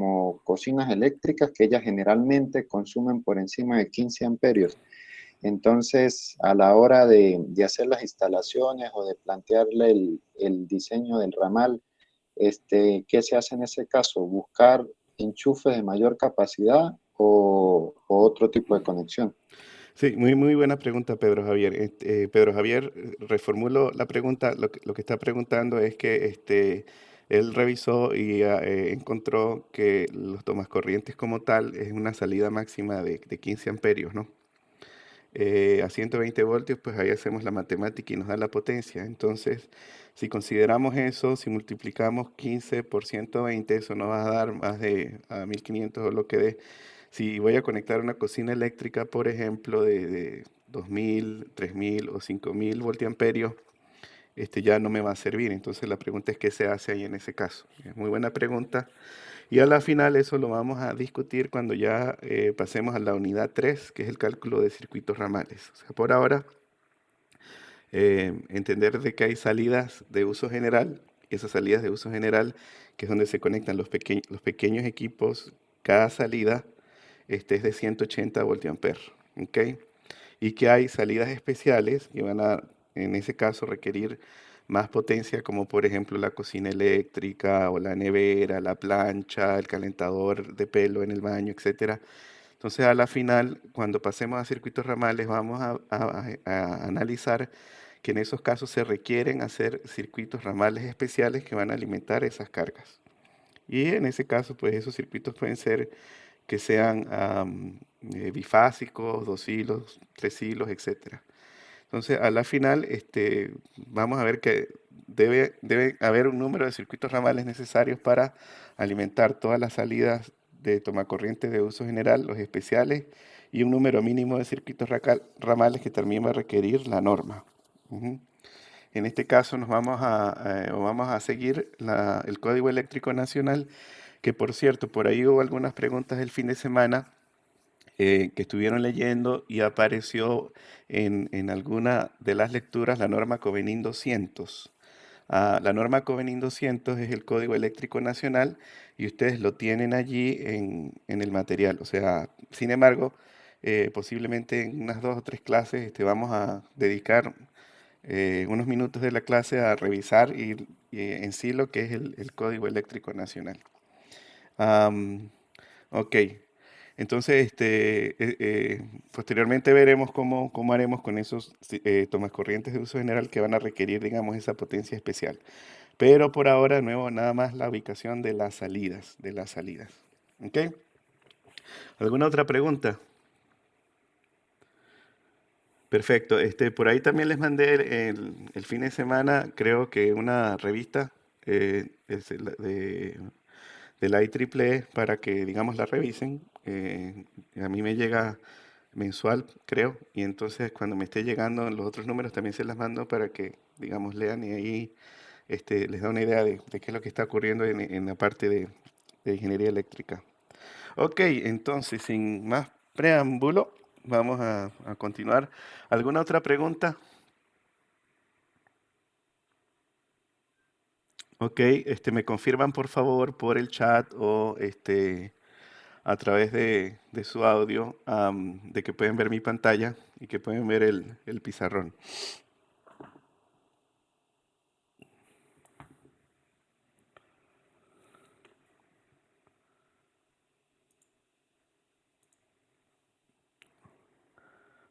como cocinas eléctricas que ellas generalmente consumen por encima de 15 amperios. Entonces, a la hora de hacer las instalaciones o de plantearle el diseño del ramal, ¿qué se hace en ese caso? ¿Buscar enchufes de mayor capacidad o otro tipo de conexión? Sí, muy buena pregunta, Pedro Javier. Pedro Javier, reformulo la pregunta. Lo que está preguntando es que él revisó y encontró que los tomacorrientes como tal es una salida máxima de 15 amperios, ¿no? A 120 voltios, pues ahí hacemos la matemática y nos da la potencia. Entonces, si consideramos eso, si multiplicamos 15 por 120, eso nos va a dar más de 1500 o lo que dé. Si voy a conectar una cocina eléctrica, por ejemplo, de 2000, 3000 o 5000 voltiamperios, ya no me va a servir. Entonces la pregunta es qué se hace ahí en ese caso. Es muy buena pregunta. Y a la final eso lo vamos a discutir cuando ya pasemos a la unidad 3, que es el cálculo de circuitos ramales. O sea, por ahora, entender de que hay salidas de uso general, y esas salidas de uso general, que es donde se conectan los pequeños equipos, cada salida es de 180 voltiamperes, ¿ok? Y que hay salidas especiales que van a, en ese caso, requerir más potencia, como por ejemplo la cocina eléctrica o la nevera, la plancha, el calentador de pelo en el baño, etcétera. Entonces, a la final, cuando pasemos a circuitos ramales, vamos a analizar que en esos casos se requieren hacer circuitos ramales especiales que van a alimentar esas cargas. Y en ese caso, pues esos circuitos pueden ser que sean bifásicos, 2 hilos, 3 hilos, etcétera. Entonces, a la final, vamos a ver que debe haber un número de circuitos ramales necesarios para alimentar todas las salidas de tomacorriente de uso general, los especiales, y un número mínimo de circuitos ramales que también va a requerir la norma. Ujú. En este caso nos vamos a seguir el Código Eléctrico Nacional, que por cierto, por ahí hubo algunas preguntas el fin de semana que estuvieron leyendo y apareció en alguna de las lecturas la norma Covenin 200. La norma Covenin 200 es el Código Eléctrico Nacional y ustedes lo tienen allí en el material. O sea, sin embargo, posiblemente en unas 2 o 3 clases vamos a dedicar unos minutos de la clase a revisar y en sí lo que es el Código Eléctrico Nacional. Am, ok, entonces posteriormente veremos cómo haremos con esos tomas corrientes de uso general que van a requerir, digamos, esa potencia especial. Pero por ahora, de nuevo, nada más la ubicación de las salidas, ¿Ok? ¿Alguna otra pregunta? Perfecto. Por ahí también les mandé el fin de semana, creo que una revista de la IEEE para que, digamos, la revisen. A mí me llega mensual, creo, y entonces cuando me esté llegando los otros números también se las mando para que, digamos, lean y ahí les da una idea de qué es lo que está ocurriendo en la parte de ingeniería eléctrica. Ok, entonces, sin más preámbulo, vamos a continuar. ¿Alguna otra pregunta? Ok, me confirman por favor por el chat o a través de su audio de que pueden ver mi pantalla y que pueden ver el pizarrón.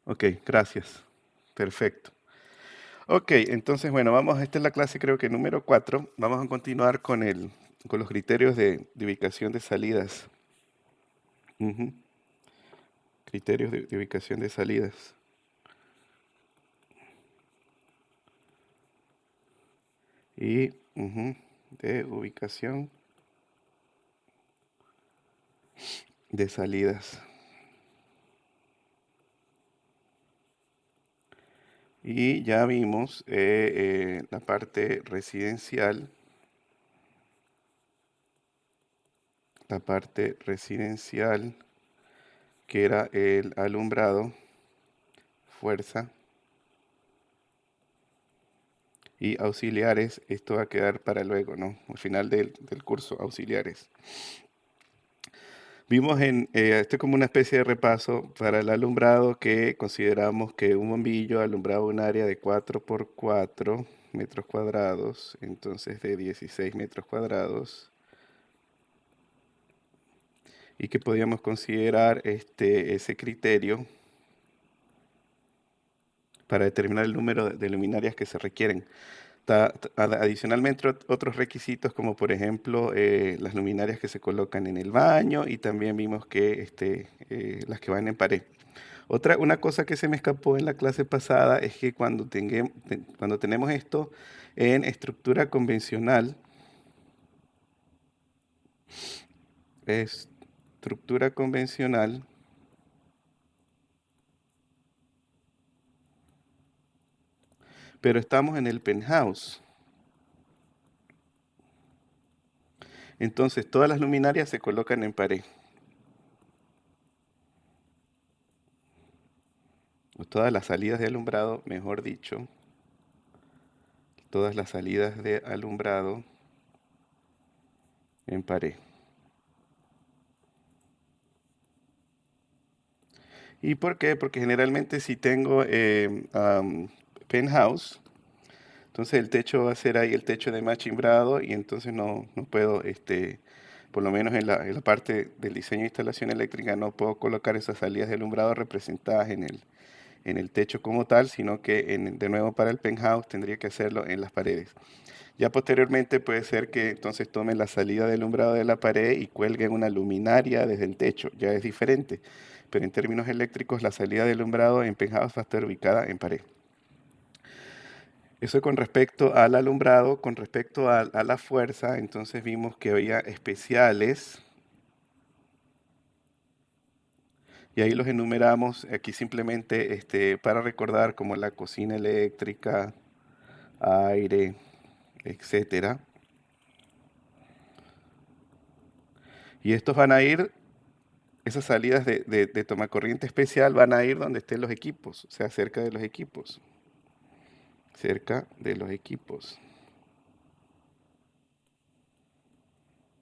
Ok, gracias. Perfecto. Ok, entonces, bueno, esta es la clase creo que número 4. Vamos a continuar con los criterios de ubicación de salidas. Ujú. Criterios de ubicación de salidas. Y de ubicación de salidas. Y ya vimos la parte residencial. La parte residencial, que era el alumbrado, fuerza y auxiliares. Esto va a quedar para luego, ¿no? Al final del curso, auxiliares. Vimos esto como una especie de repaso para el alumbrado que consideramos que un bombillo alumbraba un área de 4 por 4 metros cuadrados, entonces de 16 metros cuadrados, y que podíamos considerar ese criterio para determinar el número de luminarias que se requieren. Adicionalmente, otros requisitos como por ejemplo las luminarias que se colocan en el baño y también vimos que las que van en pared. Una cosa que se me escapó en la clase pasada es que cuando tenemos esto en estructura convencional, estructura convencional, pero estamos en el penthouse. Entonces todas las luminarias se colocan en pared. O todas las salidas de alumbrado, mejor dicho, todas las salidas de alumbrado en pared. ¿Y por qué? Porque generalmente si tengo penthouse, entonces el techo va a ser ahí el techo de machimbrado y entonces no puedo, por lo menos en la parte del diseño de instalación eléctrica, no puedo colocar esas salidas de alumbrado representadas en el techo como tal, sino que de nuevo para el penthouse tendría que hacerlo en las paredes. Ya posteriormente puede ser que entonces tome la salida de alumbrado de la pared y cuelgue una luminaria desde el techo, ya es diferente. Pero en términos eléctricos, la salida de alumbrado en penthouse va a estar ubicada en pared. Eso con respecto al alumbrado, con respecto a la fuerza, entonces vimos que había especiales y ahí los enumeramos aquí simplemente para recordar como la cocina eléctrica, aire, etcétera. Y estos van a ir, esas salidas de tomacorriente especial van a ir donde estén los equipos, o sea, cerca de los equipos. Cerca de los equipos.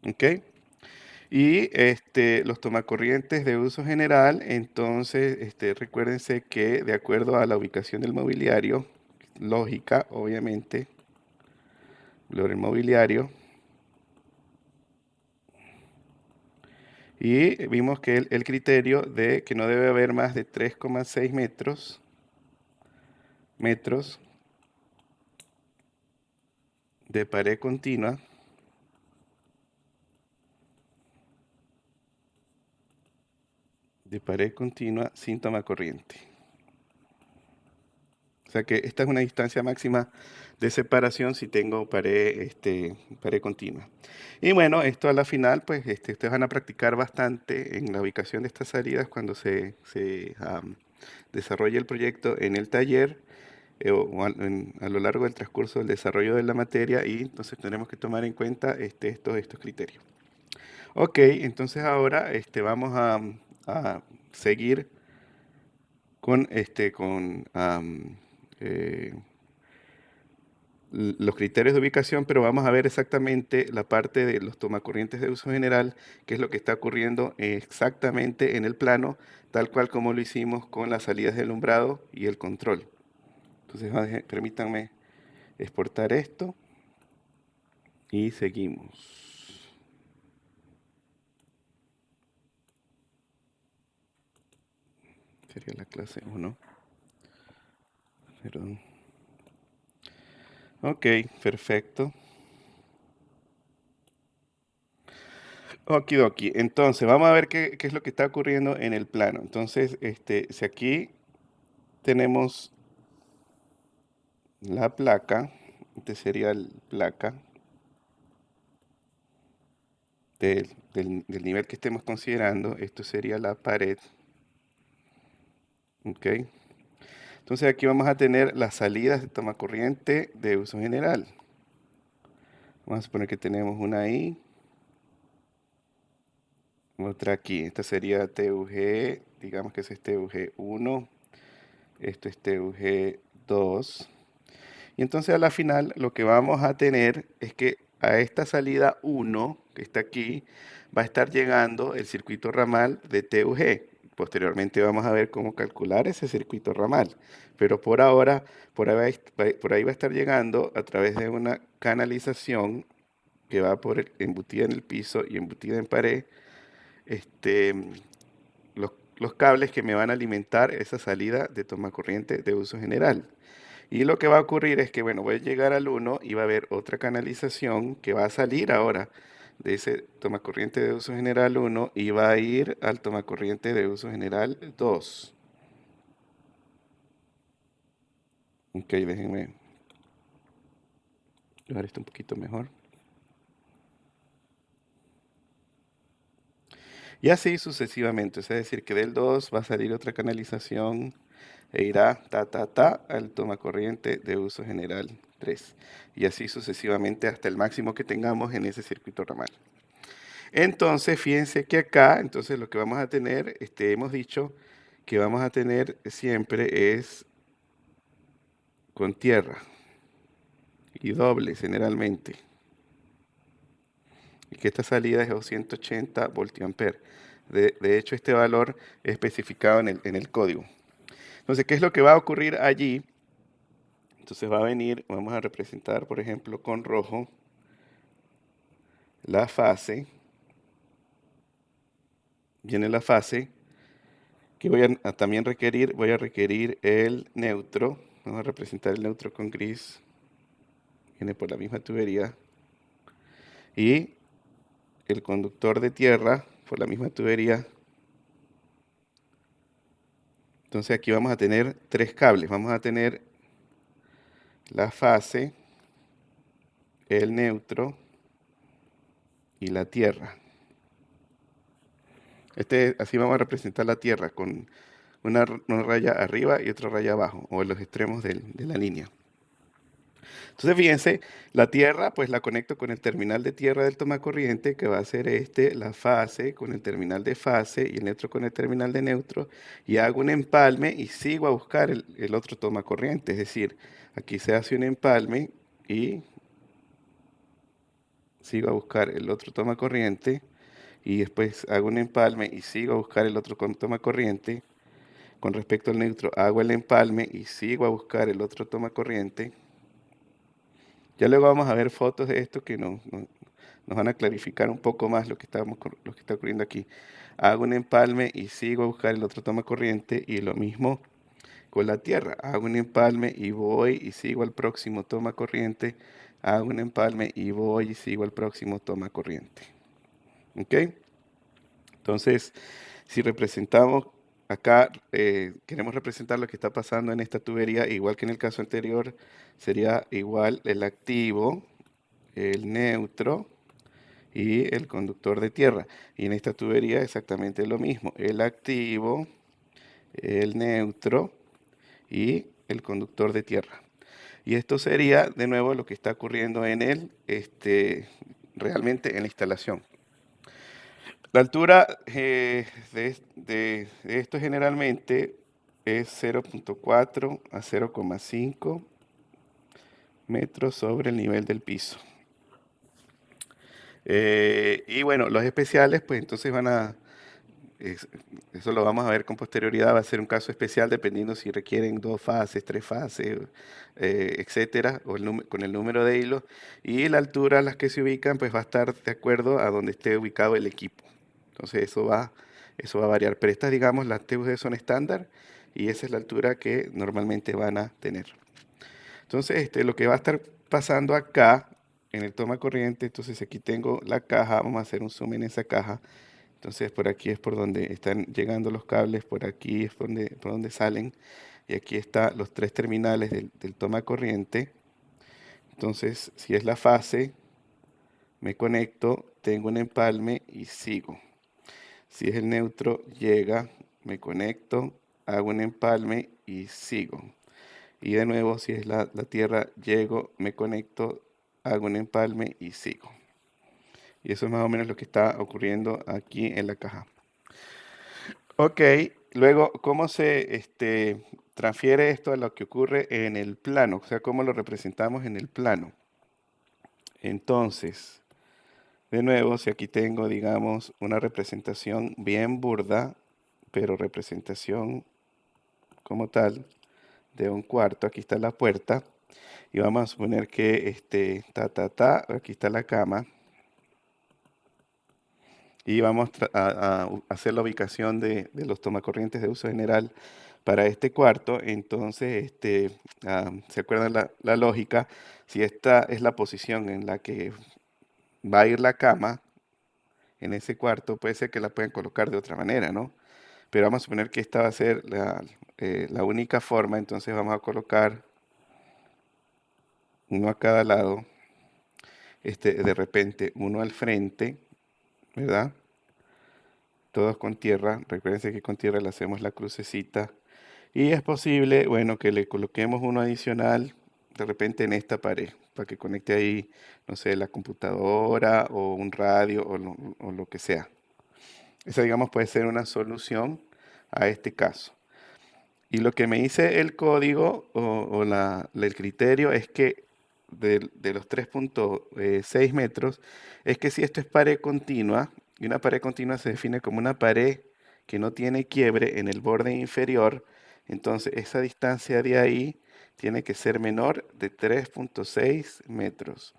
¿Ok? Y los tomacorrientes de uso general, entonces recuérdense que de acuerdo a la ubicación del mobiliario, lógica, obviamente, el mobiliario, y vimos que el criterio de que no debe haber más de 3,6 metros de pared continua sin tomacorriente. O sea que esta es una distancia máxima de separación si tengo pared continua. Y bueno, esto a la final, pues ustedes van a practicar bastante en la ubicación de estas salidas cuando se desarrolle el proyecto en el taller a lo largo del transcurso del desarrollo de la materia y entonces tenemos que tomar en cuenta estos criterios. Ok, entonces ahora vamos a seguir con, eh, los criterios de ubicación, pero vamos a ver exactamente la parte de los tomacorrientes de uso general, que es lo que está ocurriendo exactamente en el plano, tal cual como lo hicimos con las salidas de alumbrado y el control. Entonces, permítanme exportar esto y seguimos. Sería la clase 1. Perdón. Ok, perfecto. Okidoki. Entonces, vamos a ver qué es lo que está ocurriendo en el plano. Entonces, si aquí tenemos la placa, este sería la placa del nivel que estemos considerando, esto sería la pared, ¿ok? Entonces aquí vamos a tener las salidas de toma corriente de uso general. Vamos a suponer que tenemos una ahí, otra aquí. Esta sería TUG, digamos que ese es TUG 1, esto es TUG 2. Y entonces a la final lo que vamos a tener es que a esta salida 1, que está aquí, va a estar llegando el circuito ramal de TUG. Posteriormente vamos a ver cómo calcular ese circuito ramal. Pero por ahora, por ahí va a estar llegando a través de una canalización que va embutida en el piso y embutida en pared, este, los cables que me van a alimentar esa salida de toma corriente de uso general. Y lo que va a ocurrir es que, bueno, voy a llegar al 1 y va a haber otra canalización que va a salir ahora de ese toma corriente de uso general 1 y va a ir al toma corriente de uso general 2. Ok, déjenme dejar esto un poquito mejor. Y así sucesivamente, es decir, que del 2 va a salir otra canalización e irá al toma corriente de uso general 3. Y así sucesivamente hasta el máximo que tengamos en ese circuito ramal. Entonces, fíjense que acá, entonces lo que vamos a tener, hemos dicho que vamos a tener siempre es con tierra y doble generalmente. Y que esta salida es 280 voltiamperes. De hecho, este valor es especificado en el código. Entonces, ¿qué es lo que va a ocurrir allí? Entonces va a venir, vamos a representar, por ejemplo, con rojo, la fase. Viene la fase que voy a también voy a requerir el neutro. Vamos a representar el neutro con gris. Viene por la misma tubería. Y el conductor de tierra por la misma tubería. Entonces aquí vamos a tener tres cables. Vamos a tener la fase, el neutro y la tierra. Así vamos a representar la tierra con una raya arriba y otra raya abajo, o en los extremos de la línea. Entonces, fíjense, la tierra, pues la conecto con el terminal de tierra del toma corriente, que va a ser la fase con el terminal de fase y el neutro con el terminal de neutro, y hago un empalme y sigo a buscar el otro toma corriente. Es decir, aquí se hace un empalme y sigo a buscar el otro toma corriente, y después hago un empalme y sigo a buscar el otro toma corriente. Con respecto al neutro, hago el empalme y sigo a buscar el otro toma corriente. Ya luego vamos a ver fotos de esto que nos van a clarificar un poco más lo que está ocurriendo aquí. Hago un empalme y sigo a buscar el otro toma corriente, y lo mismo con la tierra. Hago un empalme y voy y sigo al próximo toma corriente. Hago un empalme y voy y sigo al próximo toma corriente. ¿Ok? Entonces, si representamos acá, queremos representar lo que está pasando en esta tubería, igual que en el caso anterior, sería igual el activo, el neutro y el conductor de tierra. Y en esta tubería exactamente lo mismo, el activo, el neutro y el conductor de tierra. Y esto sería de nuevo lo que está ocurriendo realmente en la instalación. La altura de esto generalmente es 0.4 a 0,5 metros sobre el nivel del piso. Y bueno, los especiales, pues entonces eso lo vamos a ver con posterioridad, va a ser un caso especial dependiendo si requieren 2 fases, 3 fases, etcétera, o con el número de hilos. Y la altura a las que se ubican, pues va a estar de acuerdo a donde esté ubicado el equipo. Entonces eso va a variar. Pero estas, digamos, las TUG son estándar y esa es la altura que normalmente van a tener. Entonces, lo que va a estar pasando acá en el toma corriente, entonces aquí tengo la caja, vamos a hacer un zoom en esa caja. Entonces por aquí es por donde están llegando los cables, por aquí es por donde salen, y aquí están los tres terminales del toma corriente. Entonces, si es la fase, me conecto, tengo un empalme y sigo. Si es el neutro, llega, me conecto, hago un empalme y sigo. Y de nuevo, si es la tierra, llego, me conecto, hago un empalme y sigo. Y eso es más o menos lo que está ocurriendo aquí en la caja. Ok, luego, ¿cómo se transfiere esto a lo que ocurre en el plano? O sea, ¿cómo lo representamos en el plano? Entonces, De nuevo, si aquí tengo, digamos, una representación bien burda, pero representación como tal de un cuarto, aquí está la puerta, y vamos a suponer que aquí está la cama, y vamos a hacer la ubicación de los tomacorrientes de uso general para este cuarto. Entonces, ¿se acuerdan la lógica? Si esta es la posición en la que va a ir la cama en ese cuarto, puede ser que la puedan colocar de otra manera, ¿no? Pero vamos a suponer que esta va a ser la única forma, entonces vamos a colocar uno a cada lado, de repente uno al frente, ¿verdad? Todos con tierra. Recuérdense que con tierra le hacemos la crucecita. Y es posible, bueno, que le coloquemos uno adicional de repente en esta pared, para que conecte ahí, no sé, la computadora o un radio o lo que sea. Esa, digamos, puede ser una solución a este caso. Y lo que me dice el código el criterio es que de los 3.6 metros, es que si esto es pared continua, y una pared continua se define como una pared que no tiene quiebre en el borde inferior, entonces esa distancia de ahí tiene que ser menor de 3.6 metros.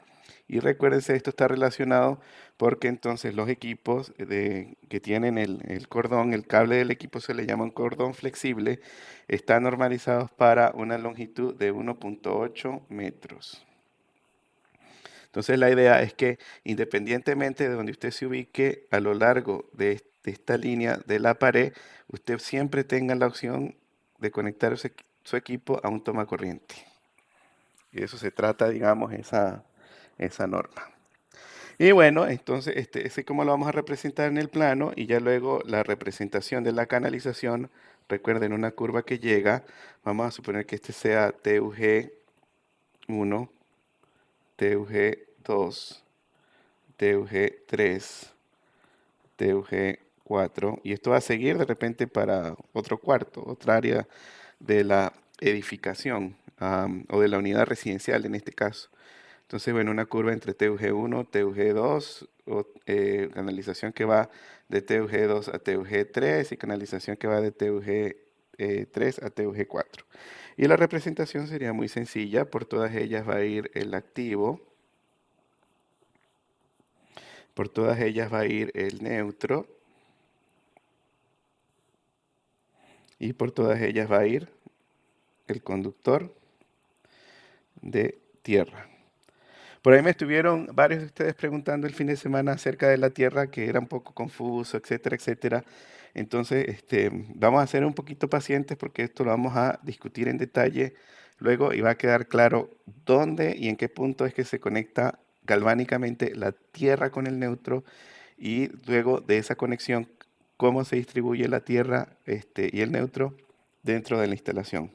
Y recuérdense, esto está relacionado porque entonces los equipos que tienen el cordón, el cable del equipo se le llama un cordón flexible, están normalizados para una longitud de 1.8 metros. Entonces la idea es que independientemente de donde usted se ubique a lo largo de esta línea de la pared, usted siempre tenga la opción de conectar su equipo a un toma corriente. Y de eso se trata, digamos, esa norma. Y bueno, entonces, ese cómo lo vamos a representar en el plano y ya luego la representación de la canalización. Recuerden, una curva que llega, vamos a suponer que este sea TUG1, TUG2, TUG3, TUG4, y esto va a seguir de repente para otro cuarto, otra área de la edificación, o de la unidad residencial en este caso. Entonces, bueno, una curva entre TUG1, TUG2, canalización que va de TUG2 a TUG3 y canalización que va de TUG3 a TUG4. Y la representación sería muy sencilla, por todas ellas va a ir el activo, por todas ellas va a ir el neutro y por todas ellas va a ir el conductor de tierra. Por ahí me estuvieron varios de ustedes preguntando el fin de semana acerca de la tierra, que era un poco confuso, etcétera, etcétera. Entonces, vamos a ser un poquito pacientes porque esto lo vamos a discutir en detalle luego y va a quedar claro dónde y en qué punto es que se conecta galvánicamente la tierra con el neutro y luego de esa conexión, cómo se distribuye la tierra, y el neutro dentro de la instalación.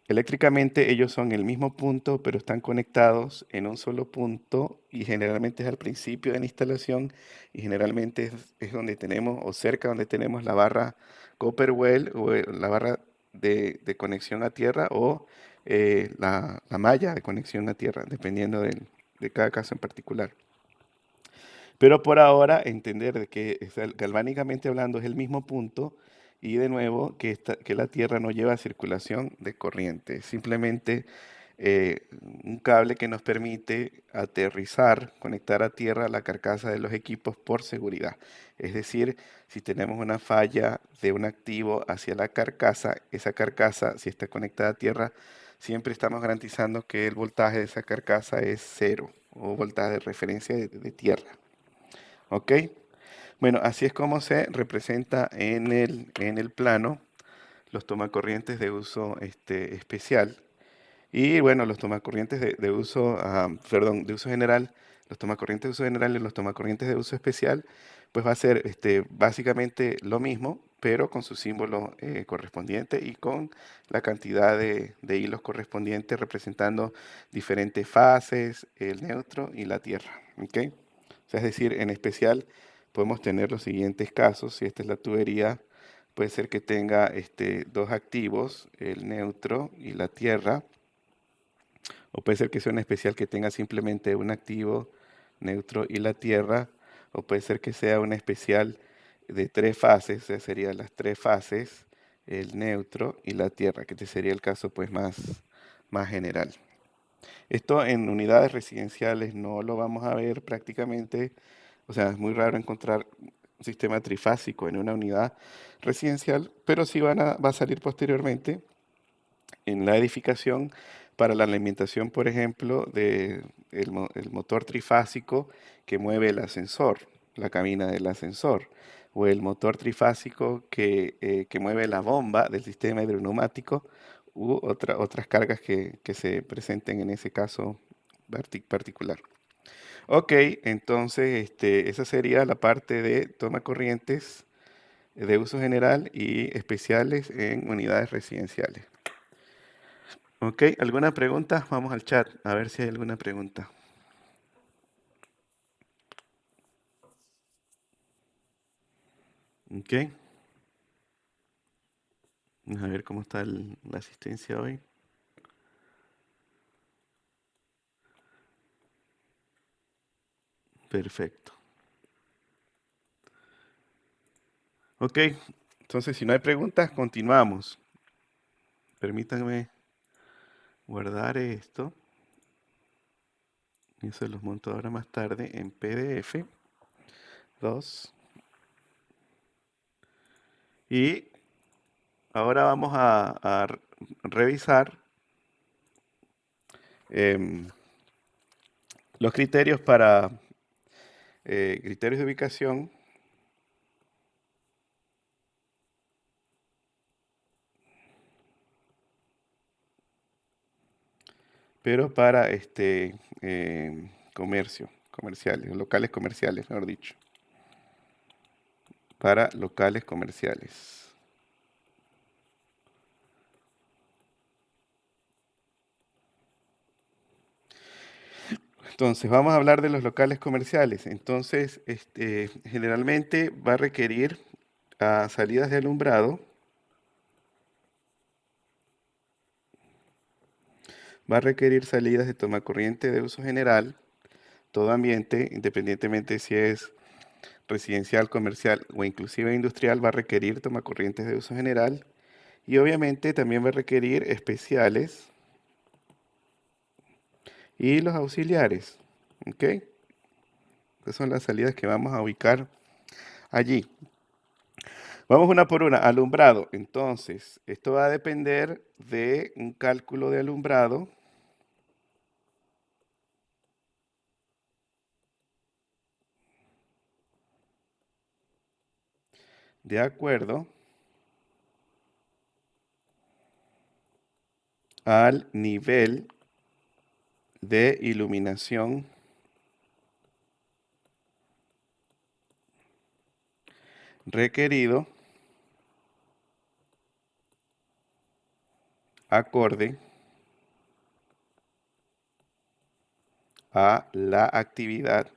Eléctricamente ellos son el mismo punto, pero están conectados en un solo punto y generalmente es al principio de la instalación y generalmente es donde tenemos o cerca donde tenemos la barra Copper Well o la barra de conexión a tierra o la malla de conexión a tierra, dependiendo de cada caso en particular. Pero por ahora entender de que galvánicamente hablando es el mismo punto y de nuevo que la Tierra no lleva circulación de corriente, simplemente un cable que nos permite aterrizar, conectar a tierra la carcasa de los equipos por seguridad. Es decir, si tenemos una falla de un activo hacia la carcasa, esa carcasa, si está conectada a tierra, siempre estamos garantizando que el voltaje de esa carcasa es cero o voltaje de referencia de tierra. ¿Ok? Bueno, así es como se representa en el plano los tomacorrientes de uso especial. Y bueno, los tomacorrientes de uso, perdón, de uso general, los tomacorrientes de uso general y los tomacorrientes de uso especial, pues va a ser básicamente lo mismo, pero con su símbolo correspondiente y con la cantidad de hilos correspondientes representando diferentes fases, el neutro y la tierra. ¿Ok? O sea, es decir, en especial podemos tener los siguientes casos. Si esta es la tubería, puede ser que tenga dos activos, el neutro y la tierra. O puede ser que sea un especial que tenga simplemente un activo neutro y la tierra, o puede ser que sea una especial de 3 fases, o sea, serían las 3 fases, el neutro y la tierra, que este sería el caso pues más general. Esto en unidades residenciales no lo vamos a ver prácticamente, o sea, es muy raro encontrar un sistema trifásico en una unidad residencial, pero sí va a salir posteriormente en la edificación para la alimentación, por ejemplo, de el motor trifásico que mueve el ascensor, la cabina del ascensor, o el motor trifásico que mueve la bomba del sistema hidroneumático, u otras cargas que se presenten en ese caso particular. Ok, entonces esa sería la parte de toma corrientes de uso general y especiales en unidades residenciales. Ok, ¿alguna pregunta? Vamos al chat a ver si hay alguna pregunta. Ok, vamos a ver cómo está la asistencia hoy. Perfecto. Ok, entonces si no hay preguntas, continuamos. Permítanme guardar esto. Y se los monto ahora más tarde en PDF 2. Y ahora vamos a revisar em, los criterios para criterios de ubicación. Pero para comerciales, locales comerciales, mejor dicho. Para locales comerciales. Entonces, vamos a hablar de los locales comerciales. Entonces, generalmente va a requerir salidas de alumbrado, va a requerir salidas de toma corriente de uso general, todo ambiente, independientemente si es residencial, comercial o inclusive industrial, va a requerir toma corrientes de uso general y obviamente también va a requerir especiales y los auxiliares. ¿Ok? Estas son las salidas que vamos a ubicar allí. Vamos una por una. Alumbrado. Entonces, esto va a depender de un cálculo de alumbrado. De acuerdo al nivel de iluminación requerido acorde a la actividad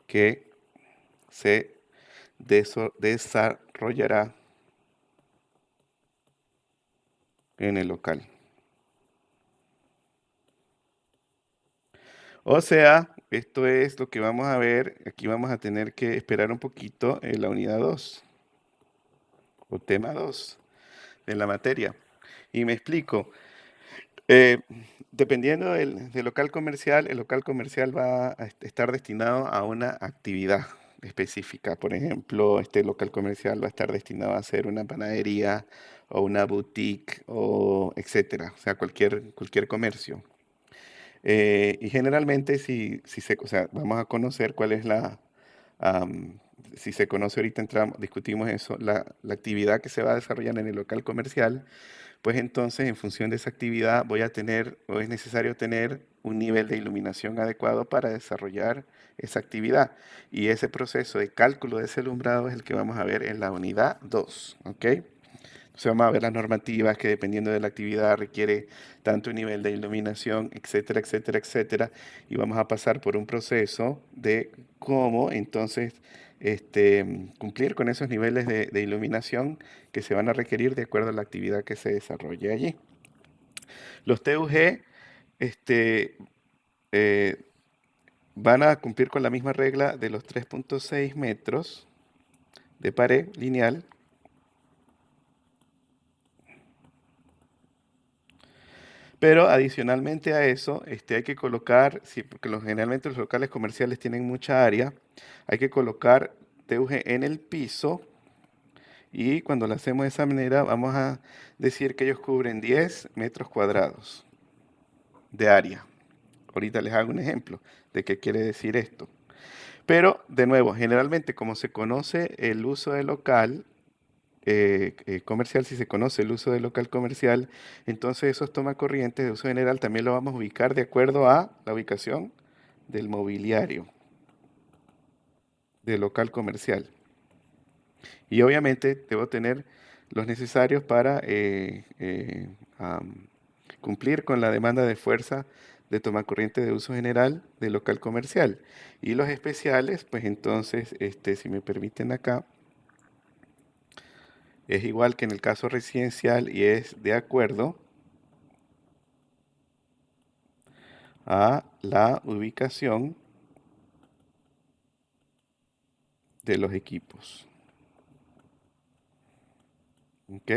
que se desarrollará en el local. O sea, esto es lo que vamos a ver. Aquí vamos a tener que esperar un poquito en la unidad 2 o tema 2 de la materia. Y me explico. Eh, Dependiendo del local comercial, el local comercial va a estar destinado a una actividad específica. Por ejemplo, este local comercial va a estar destinado a hacer una panadería o una boutique o etcétera, o sea, cualquier comercio. Y generalmente o sea, vamos a conocer cuál es am, si se conoce ahorita discutimos eso, la actividad que se va a desarrollar en el local comercial, pues entonces en función de esa actividad voy a tener o es necesario tener un nivel de iluminación adecuado para desarrollar esa actividad. Y ese proceso de cálculo de ese alumbrado es el que vamos a ver en la unidad 2, ¿ok? Entonces vamos a ver las normativas que dependiendo de la actividad requiere tanto un nivel de iluminación, etcétera, etcétera, etcétera. Y vamos a pasar por un proceso de cómo entonces cumplir con esos niveles de iluminación que se van a requerir de acuerdo a la actividad que se desarrolle allí. Los TUG este, eh, van a cumplir con la misma regla de los 3.6 metros de pared lineal. Pero adicionalmente a eso, hay que colocar, sí, porque generalmente los locales comerciales tienen mucha área, hay que colocar TUG en el piso y cuando lo hacemos de esa manera vamos a decir que ellos cubren 10 metros cuadrados de área. Ahorita les hago un ejemplo de qué quiere decir esto. Pero, de nuevo, generalmente como se conoce el uso del local comercial, si se conoce el uso del local comercial, entonces esos tomacorrientes de uso general también lo vamos a ubicar de acuerdo a la ubicación del mobiliario del local comercial. Y obviamente debo tener los necesarios para cumplir con la demanda de fuerza de tomacorriente de uso general del local comercial. Y los especiales, pues entonces, si me permiten acá, es igual que en el caso residencial y es de acuerdo a la ubicación de los equipos. ¿Ok?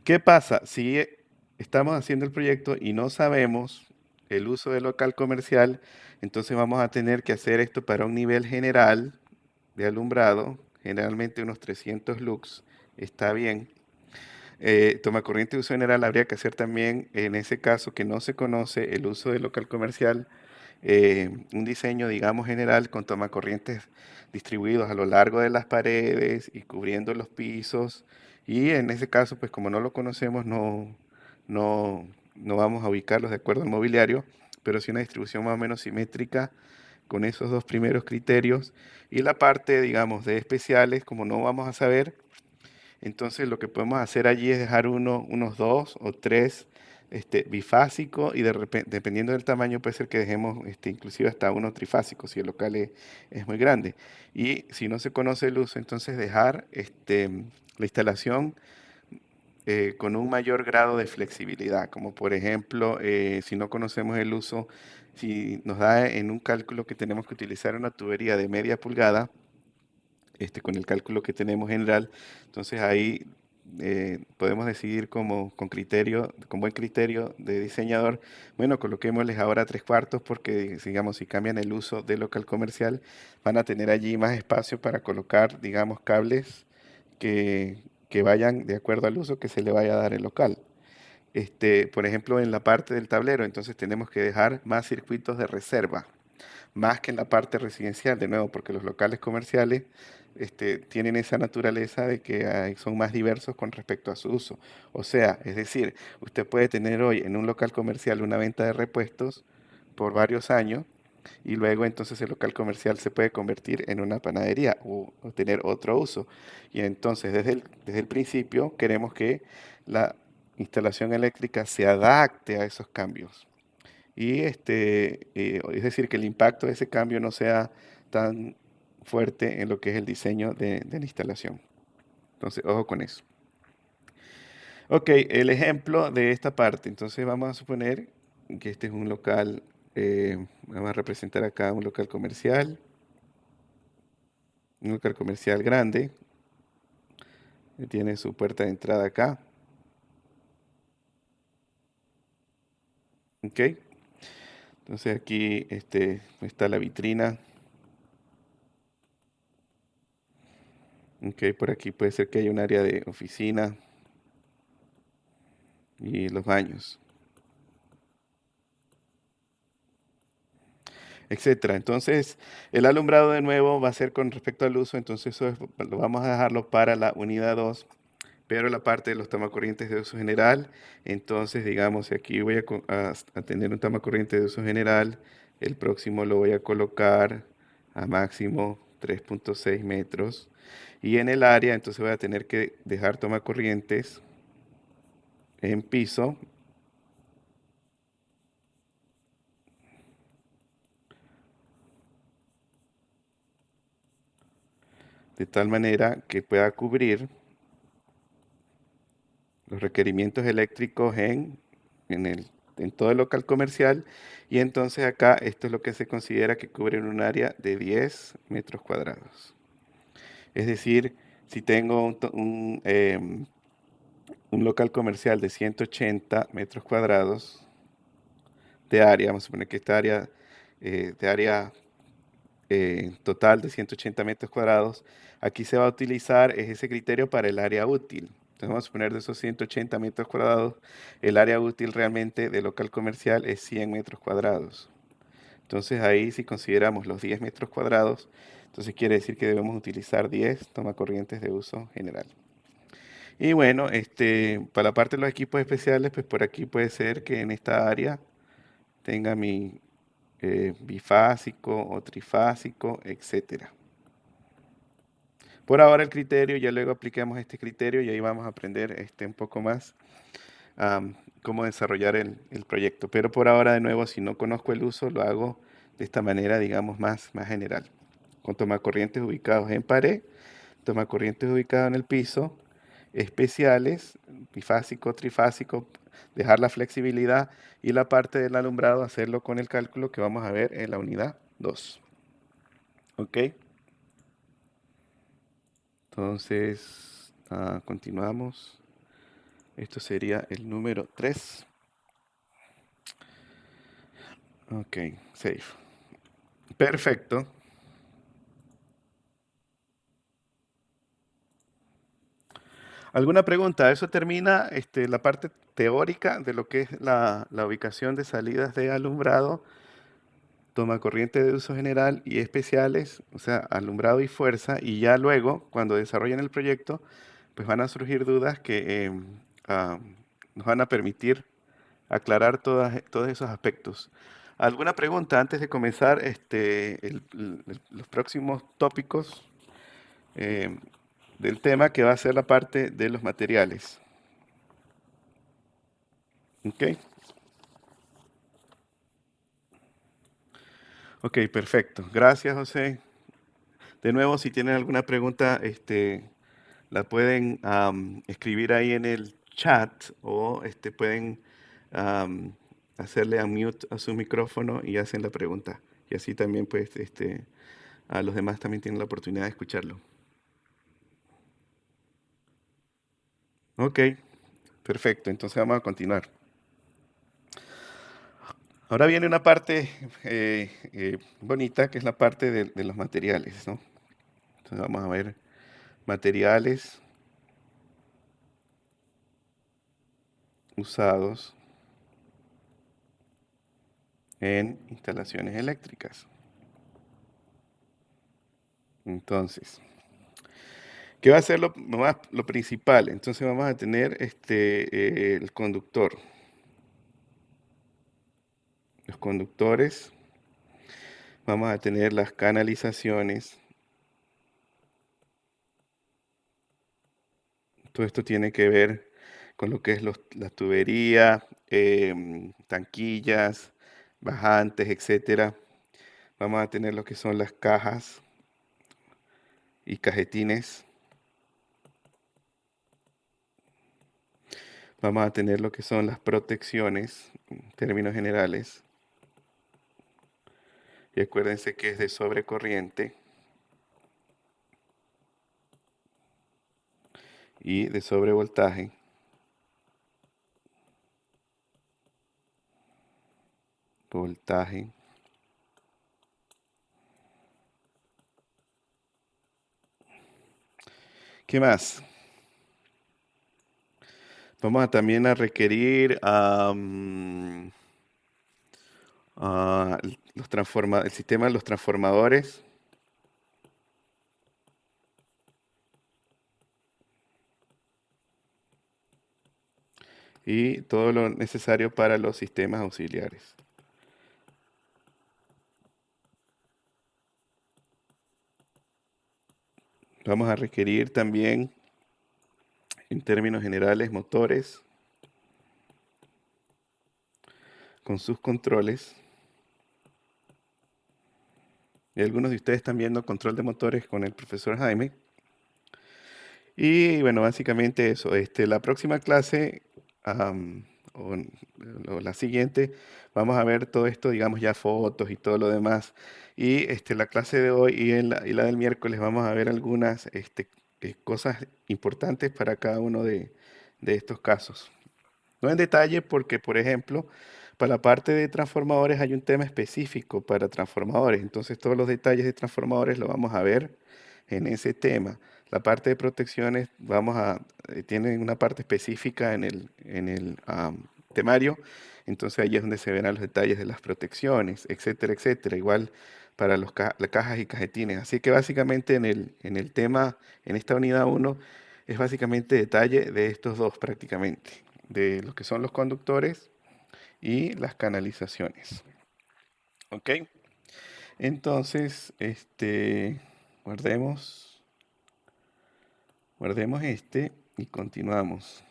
¿Qué pasa? Si estamos haciendo el proyecto y no sabemos el uso del local comercial, entonces vamos a tener que hacer esto para un nivel general de alumbrado, generalmente unos 300 lux, está bien. Tomacorriente de uso general habría que hacer también, en ese caso que no se conoce el uso del local comercial, un diseño, digamos, general con tomacorrientes distribuidos a lo largo de las paredes y cubriendo los pisos. Y en ese caso, pues como no lo conocemos, no vamos a ubicarlos de acuerdo al mobiliario, pero sí una distribución más o menos simétrica con esos dos primeros criterios. Y la parte, digamos, de especiales, como no vamos a saber, entonces lo que podemos hacer allí es dejar unos dos o tres bifásicos y dependiendo del tamaño puede ser que dejemos inclusive hasta uno trifásico si el local es muy grande. Y si no se conoce el uso, entonces dejar la instalación con un mayor grado de flexibilidad, como por ejemplo, si no conocemos el uso, si nos da en un cálculo que tenemos que utilizar una tubería de media pulgada, con el cálculo que tenemos general. Entonces ahí podemos decidir con criterio, con buen criterio de diseñador, bueno, coloquémosles ahora 3/4 porque, digamos, si cambian el uso del local comercial, van a tener allí más espacio para colocar, digamos, cables que, que vayan de acuerdo al uso que se le vaya a dar el local. Por ejemplo, en la parte del tablero, entonces tenemos que dejar más circuitos de reserva más que en la parte residencial, de nuevo, porque los locales comerciales tienen esa naturaleza de que son más diversos con respecto a su uso. O sea, es decir, usted puede tener hoy en un local comercial una venta de repuestos por varios años y luego entonces el local comercial se puede convertir en una panadería o tener otro uso. Y entonces desde el principio queremos que la instalación eléctrica se adapte a esos cambios. Y es decir, que el impacto de ese cambio no sea tan fuerte en lo que es el diseño de la instalación. Entonces, ojo con eso. Ok, el ejemplo de esta parte. Entonces, vamos a suponer que este es un local, vamos a representar acá un local comercial grande, que tiene su puerta de entrada acá. Ok, entonces aquí está la vitrina. Ok, por aquí puede ser que haya un área de oficina y los baños, etcétera. Entonces, el alumbrado de nuevo va a ser con respecto al uso, entonces lo vamos a dejarlo para la unidad 2, pero la parte de los tomacorrientes de uso general, entonces digamos, si aquí voy a tener un tomacorriente de uso general, el próximo lo voy a colocar a máximo 3.6 metros, y en el área entonces voy a tener que dejar tomacorrientes en piso, de tal manera que pueda cubrir los requerimientos eléctricos en en en todo el local comercial, y entonces acá esto es lo que se considera que cubre un área de 10 metros cuadrados. Es decir, si tengo un local comercial de 180 metros cuadrados de área, vamos a suponer que esta área de área total de 180 metros cuadrados, aquí se va a utilizar ese criterio para el área útil. Entonces vamos a poner de esos 180 metros cuadrados, el área útil realmente de local comercial es 100 metros cuadrados. Entonces ahí si consideramos los 10 metros cuadrados, entonces quiere decir que debemos utilizar 10 tomacorrientes de uso general. Y bueno, para la parte de los equipos especiales, pues por aquí puede ser que en esta área tenga mi bifásico o trifásico, etcétera. Por ahora el criterio, ya luego aplicamos este criterio y ahí vamos a aprender un poco más cómo desarrollar el proyecto. Pero por ahora, de nuevo, si no conozco el uso, lo hago de esta manera, digamos, más general. Con tomacorrientes ubicados en pared, tomacorrientes ubicados en el piso, especiales, bifásico, trifásico, dejar la flexibilidad y la parte del alumbrado hacerlo con el cálculo que vamos a ver en la unidad 2. ¿Ok? Entonces, continuamos. Esto sería el número 3. Ok, save. Perfecto. ¿Alguna pregunta? Eso termina la parte teórica de lo que es la ubicación de salidas de alumbrado, toma corriente de uso general y especiales, o sea, alumbrado y fuerza, y ya luego, cuando desarrollen el proyecto, pues van a surgir dudas que ah, nos van a permitir aclarar todos esos aspectos. ¿Alguna pregunta antes de comenzar los próximos tópicos eh, del tema que va a ser la parte de los materiales? ¿Ok? Ok, perfecto. Gracias, José. De nuevo, si tienen alguna pregunta, la pueden escribir ahí en el chat o pueden am, hacerle unmute a su micrófono y hacen la pregunta. Y así también, pues, a los demás también tienen la oportunidad de escucharlo. Ok, perfecto. Entonces vamos a continuar. Ahora viene una parte bonita, que es la parte de los materiales, ¿no? Entonces vamos a ver materiales usados en instalaciones eléctricas. Entonces, ¿qué va a ser lo principal? Entonces vamos a tener el conductor. Los conductores, vamos a tener las canalizaciones. Todo esto tiene que ver con lo que es la tubería, tanquillas, bajantes, etcétera. Vamos a tener lo que son las cajas y cajetines. Vamos a tener lo que son las protecciones, en términos generales. Y acuérdense que es de sobrecorriente y de sobrevoltaje. Voltaje. ¿Qué más? Vamos a también a requerir el sistema de los transformadores y todo lo necesario para los sistemas auxiliares. Vamos a requerir también, en términos generales, motores con sus controles. Y algunos de ustedes están viendo control de motores con el profesor Jaime. Y bueno, básicamente eso. La próxima clase o la siguiente, vamos a ver todo esto, digamos ya fotos y todo lo demás. Y la clase de hoy y la del miércoles vamos a ver algunas cosas importantes para cada uno de estos casos. No en detalle porque, por ejemplo, para la parte de transformadores hay un tema específico para transformadores. Entonces todos los detalles de transformadores lo vamos a ver en ese tema. La parte de protecciones tiene una parte específica en el temario. Entonces ahí es donde se verán los detalles de las protecciones, etcétera, etcétera. Igual para las cajas y cajetines. Así que básicamente en el tema, en esta unidad uno es básicamente detalle de estos dos prácticamente, de lo que son los conductores y las canalizaciones. ¿Ok? Entonces, guardemos, guardemos y continuamos.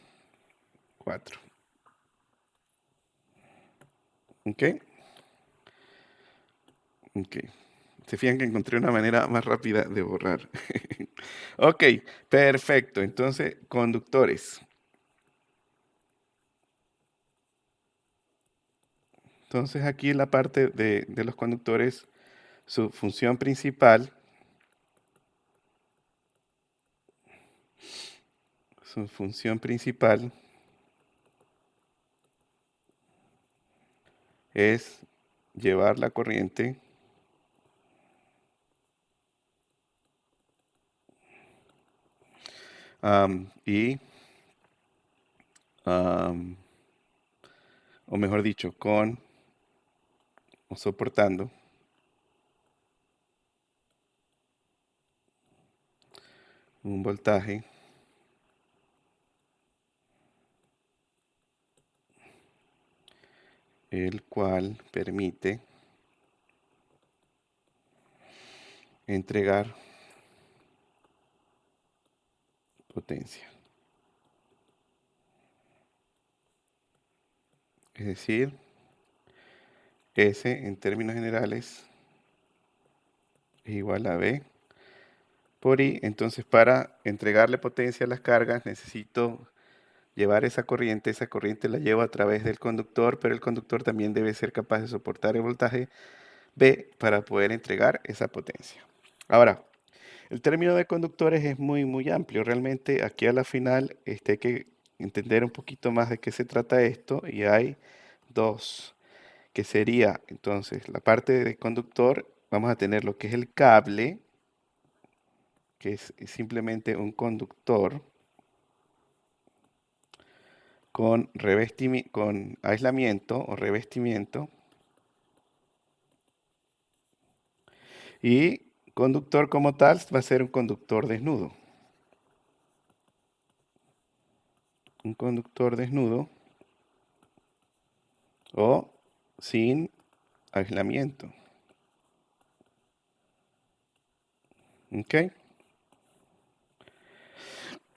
4. ¿Ok? Ok. Se fijan que encontré una manera más rápida de borrar. Ok, perfecto. Entonces, conductores. Entonces aquí en la parte de los conductores, su función principal, es llevar la corriente y, o mejor dicho, con o soportando un voltaje el cual permite entregar potencia. Es decir, S en términos generales es igual a V por I. Entonces, para entregarle potencia a las cargas necesito llevar esa corriente la llevo a través del conductor, pero el conductor también debe ser capaz de soportar el voltaje B para poder entregar esa potencia. Ahora, el término de conductores es muy, muy amplio. Realmente aquí a la final hay que entender un poquito más de qué se trata esto y hay dos, que sería entonces la parte de conductor, vamos a tener lo que es el cable, que es simplemente un conductor con aislamiento o revestimiento, y conductor como tal va a ser un conductor desnudo. Un conductor desnudo o sin aislamiento. ¿Ok?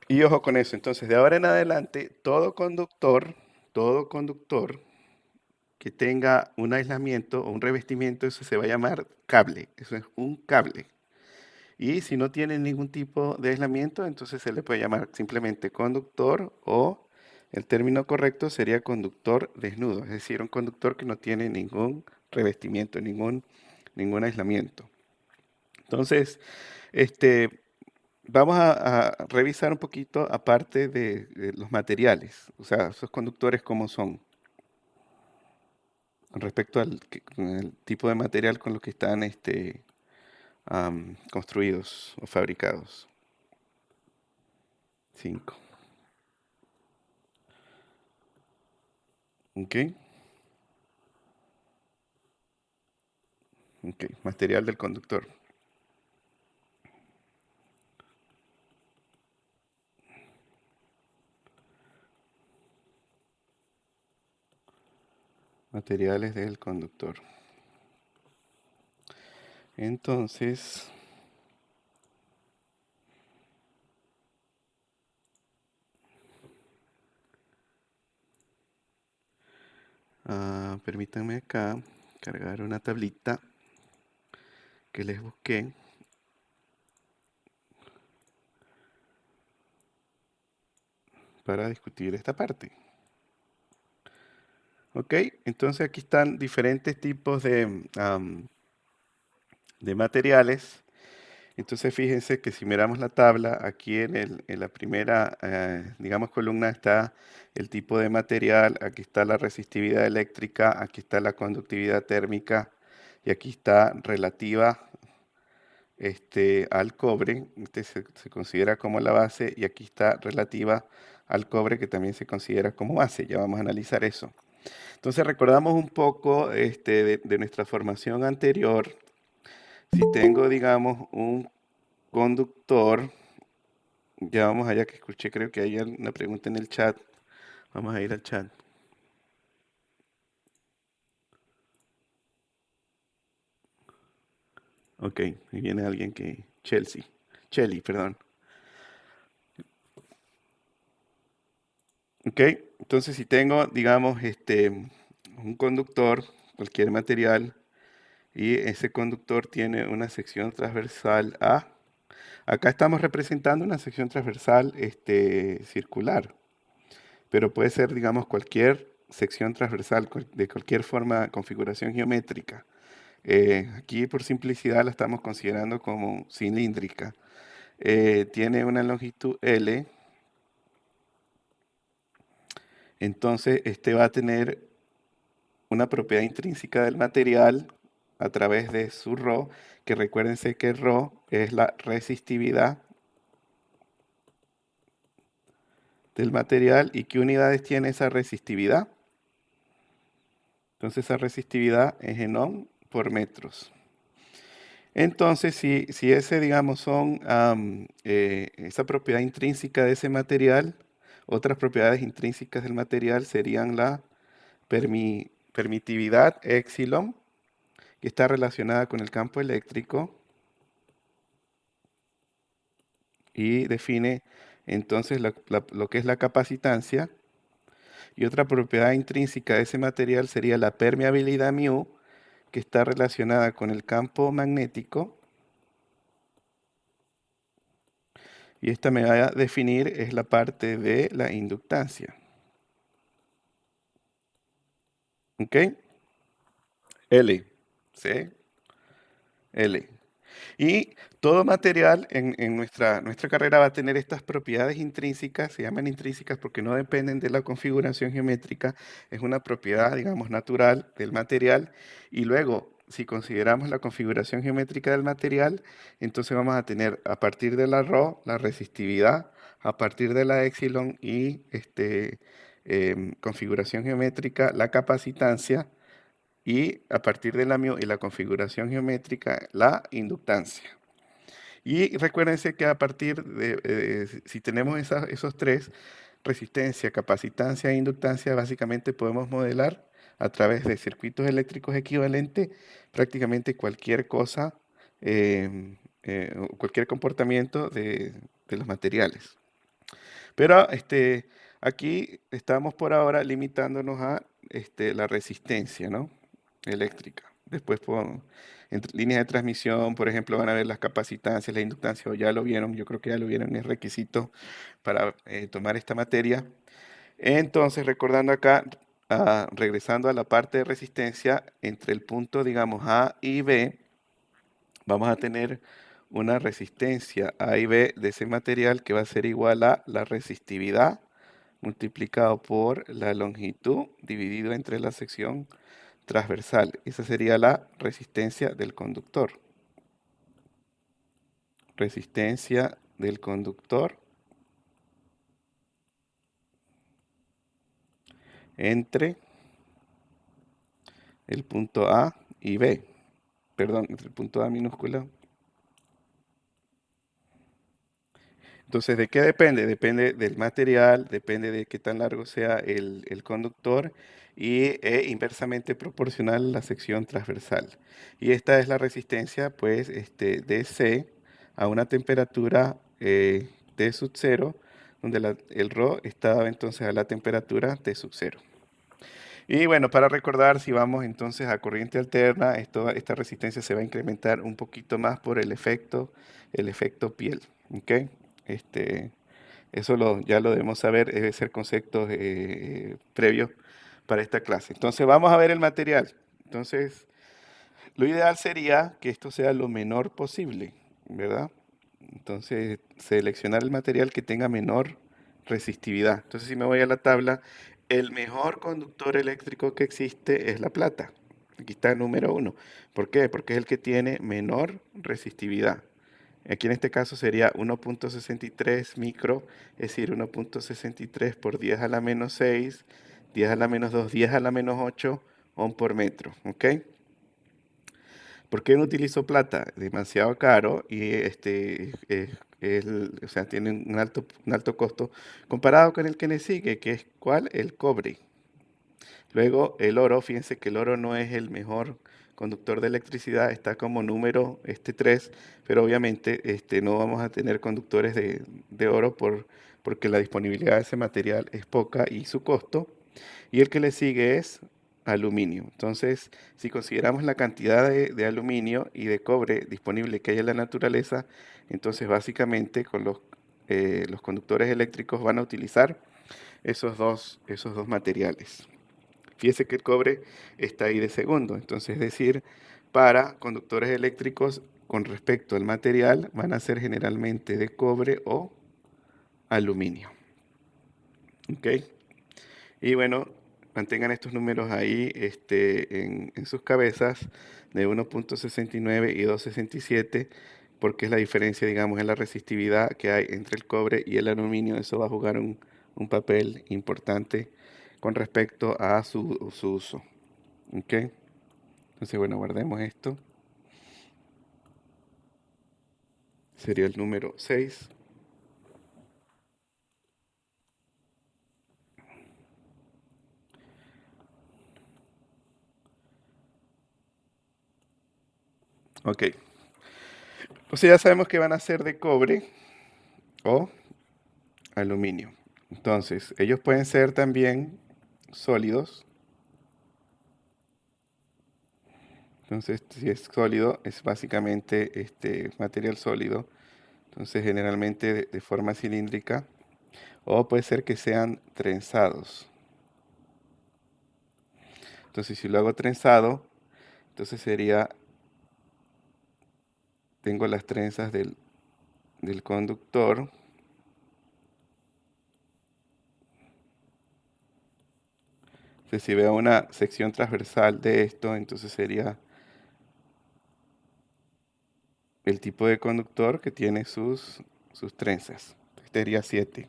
Y ojo con eso. Entonces, de ahora en adelante, todo conductor que tenga un aislamiento o un revestimiento, eso se va a llamar cable. Eso es un cable. Y si no tiene ningún tipo de aislamiento, entonces se le puede llamar simplemente conductor o el término correcto sería conductor desnudo, es decir, un conductor que no tiene ningún revestimiento, ningún aislamiento. Entonces, este, vamos a revisar un poquito aparte de los materiales, o sea, esos conductores cómo son, con respecto con el tipo de material con los que están construidos o fabricados. 5. ¿Ok? Ok, material del conductor. Materiales del conductor. Entonces, permítanme acá cargar una tablita que les busqué. Para discutir esta parte. ¿Ok? Entonces aquí están diferentes tipos de materiales. Entonces fíjense que si miramos la tabla, aquí en la primera, digamos, columna está el tipo de material, aquí está la resistividad eléctrica, aquí está la conductividad térmica y aquí está relativa al cobre, se considera como la base, y aquí está relativa al cobre, que también se considera como base. Ya vamos a analizar eso. Entonces recordamos un poco de nuestra formación anterior. Si tengo, digamos, un conductor, ya vamos allá que escuché, creo que hay una pregunta en el chat. Vamos a ir al chat. Ok, ahí viene alguien que... Chelly, perdón. Ok, entonces si tengo, digamos, un conductor, cualquier material, y ese conductor tiene una sección transversal A. Acá estamos representando una sección transversal circular, pero puede ser, digamos, cualquier sección transversal de cualquier forma, configuración geométrica. Aquí por simplicidad la estamos considerando como cilíndrica. Tiene una longitud L, entonces este va a tener una propiedad intrínseca del material a través de su ρ, que recuérdense que ρ es la resistividad del material. ¿Y qué unidades tiene esa resistividad? Entonces esa resistividad es en ohm por metros. Entonces, si ese, digamos, son esa propiedad intrínseca de ese material, otras propiedades intrínsecas del material serían la permitividad epsilon, que está relacionada con el campo eléctrico y define entonces lo que es la capacitancia. Y otra propiedad intrínseca de ese material sería la permeabilidad mu, que está relacionada con el campo magnético. Y esta me va a definir es la parte de la inductancia. ¿Ok? L. ¿Sí? L. Y todo material en nuestra carrera va a tener estas propiedades intrínsecas, se llaman intrínsecas porque no dependen de la configuración geométrica, es una propiedad, digamos, natural del material. Y luego, si consideramos la configuración geométrica del material, entonces vamos a tener a partir de la ρ, la resistividad, a partir de la epsilon y configuración geométrica, la capacitancia, y a partir de la mu y la configuración geométrica, la inductancia. Y recuérdense que a partir de, si tenemos esos tres, resistencia, capacitancia e inductancia, básicamente podemos modelar a través de circuitos eléctricos equivalentes prácticamente cualquier cosa, o cualquier comportamiento de los materiales. Pero aquí estamos por ahora limitándonos a la resistencia, ¿no? Eléctrica. Después en líneas de transmisión, por ejemplo, van a ver las capacitancias, la inductancia, o ya lo vieron, yo creo que ya lo vieron, es requisito para tomar esta materia. Entonces, recordando acá, regresando a la parte de resistencia, entre el punto, digamos, A y B, vamos a tener una resistencia A y B de ese material que va a ser igual a la resistividad multiplicado por la longitud dividido entre la sección transversal. Esa sería la resistencia del conductor. Resistencia del conductor entre el punto A y B. Perdón, entre el punto A minúscula. Entonces, ¿de qué depende? Depende del material, depende de qué tan largo sea el conductor y inversamente proporcional a la sección transversal. Y esta es la resistencia, pues, DC a una temperatura T sub 0, donde el ρ está dado entonces a la temperatura T sub 0. Y bueno, para recordar, si vamos entonces a corriente alterna, esta resistencia se va a incrementar un poquito más por el efecto piel. ¿Ok? Eso ya lo debemos saber, debe ser conceptos previos para esta clase. Entonces vamos a ver el material. Entonces, lo ideal sería que esto sea lo menor posible, ¿verdad? Entonces, seleccionar el material que tenga menor resistividad. Entonces, si me voy a la tabla, el mejor conductor eléctrico que existe es la plata. Aquí está el número 1. ¿Por qué? Porque es el que tiene menor resistividad. Aquí en este caso sería 1.63 micro, es decir, 1.63 por 10 a la menos 6, 10 a la menos 2, 10 a la menos 8 ohm por metro, ¿ok? ¿Por qué no utilizo plata? Demasiado caro y o sea, tiene un alto costo comparado con el que le sigue, que es ¿cuál? El cobre. Luego el oro, fíjense que el oro no es el mejor conductor de electricidad, está como número 3, pero obviamente no vamos a tener conductores de oro porque la disponibilidad de ese material es poca y su costo. Y el que le sigue es aluminio. Entonces, si consideramos la cantidad de aluminio y de cobre disponible que hay en la naturaleza, entonces básicamente con los conductores eléctricos van a utilizar esos dos materiales. Fíjese que el cobre está ahí de segundo, entonces es decir, para conductores eléctricos con respecto al material van a ser generalmente de cobre o aluminio. ¿Ok? Y bueno, mantengan estos números ahí en sus cabezas de 1.69 y 2.67, porque es la diferencia, digamos, en la resistividad que hay entre el cobre y el aluminio. Eso va a jugar un papel importante con respecto a su uso. ¿Ok? Entonces, bueno, guardemos esto. Sería el número 6. Ok. Entonces ya sabemos que van a ser de cobre o aluminio. Entonces, ellos pueden ser también sólidos. Entonces, si es sólido, es básicamente material sólido. Entonces, generalmente de forma cilíndrica. O puede ser que sean trenzados. Entonces, si lo hago trenzado, entonces sería, tengo las trenzas del conductor. Entonces, si veo una sección transversal de esto, entonces sería el tipo de conductor que tiene sus trenzas. Este sería 7.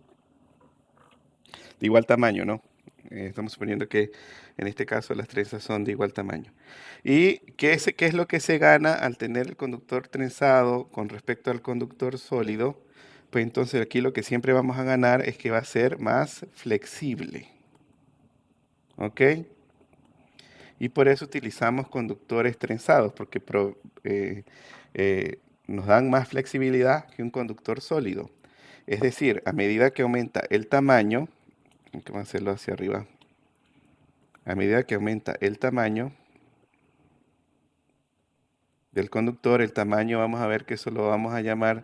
De igual tamaño, ¿no? Estamos suponiendo que en este caso las trenzas son de igual tamaño. ¿Y qué es lo que se gana al tener el conductor trenzado con respecto al conductor sólido? Pues entonces aquí lo que siempre vamos a ganar es que va a ser más flexible. ¿Ok? Y por eso utilizamos conductores trenzados, porque eh, eh, nos dan más flexibilidad que un conductor sólido. Es decir, a medida que aumenta el tamaño, vamos a hacerlo hacia arriba, a medida que aumenta el tamaño del conductor, el tamaño, vamos a ver que eso lo vamos a llamar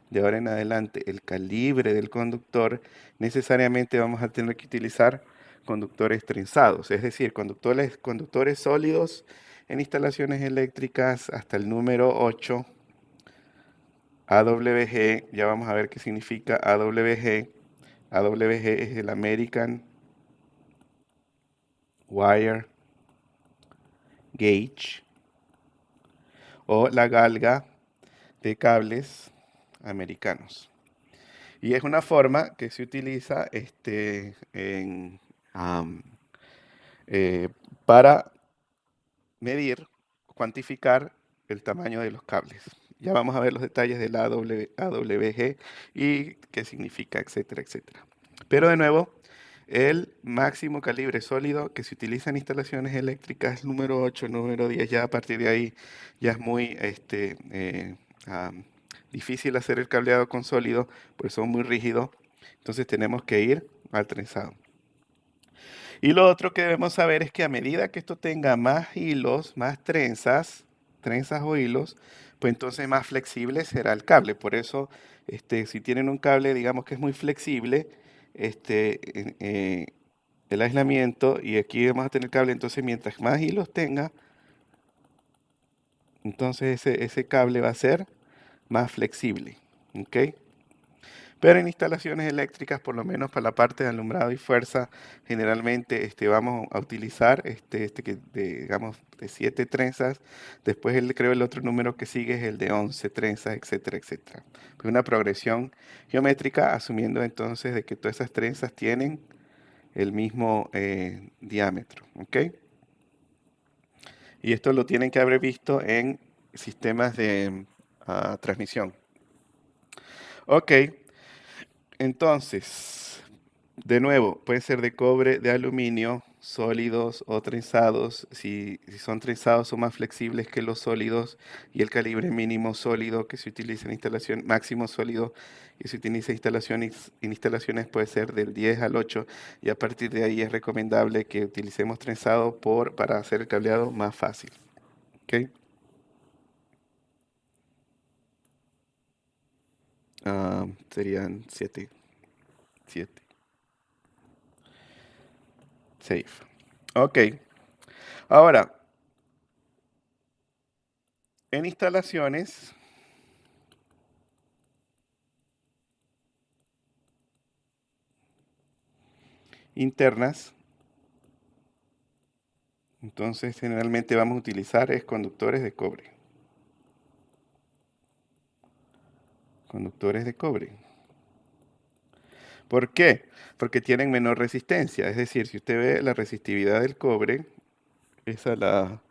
de ahora en adelante el calibre del conductor, necesariamente vamos a tener que utilizar conductores trenzados, es decir, conductores sólidos en instalaciones eléctricas hasta el número 8, AWG, ya vamos a ver qué significa AWG. AWG es el American Wire Gauge o la galga de cables americanos. Y es una forma que se utiliza am, eh, para medir, cuantificar el tamaño de los cables. Ya vamos a ver los detalles de la AWG y qué significa, etcétera, etcétera. Pero de nuevo, el máximo calibre sólido que se utiliza en instalaciones eléctricas, número 8, número 10, ya a partir de ahí ya es muy difícil hacer el cableado con sólido, pues son muy rígidos, entonces tenemos que ir al trenzado. Y lo otro que debemos saber es que a medida que esto tenga más hilos, más trenzas o hilos, pues entonces más flexible será el cable. Por eso, si tienen un cable, digamos que es muy flexible, este, el aislamiento, y aquí vamos a tener cable. Entonces, mientras más hilos tenga, entonces ese cable va a ser más flexible, ¿ok? Pero en instalaciones eléctricas, por lo menos para la parte de alumbrado y fuerza, generalmente vamos a utilizar digamos, de 7 trenzas. Después creo el otro número que sigue es el de 11 trenzas, etcétera, etcétera. Pues una progresión geométrica, asumiendo entonces de que todas esas trenzas tienen el mismo diámetro, ¿ok? Y esto lo tienen que haber visto en sistemas de transmisión. Ok, entonces, de nuevo, puede ser de cobre, de aluminio, sólidos o trenzados. Si son trenzados son más flexibles que los sólidos, y el calibre mínimo sólido que se utiliza en instalación, máximo sólido que se utiliza en instalaciones puede ser del 10 al 8, y a partir de ahí es recomendable que utilicemos trenzado para hacer el cableado más fácil. ¿Ok? Serían 7. Safe. Ok. Ahora, en instalaciones internas, entonces generalmente vamos a utilizar conductores de cobre. Conductores de cobre. ¿Por qué? Porque tienen menor resistencia. Es decir, si usted ve la resistividad del cobre, esa la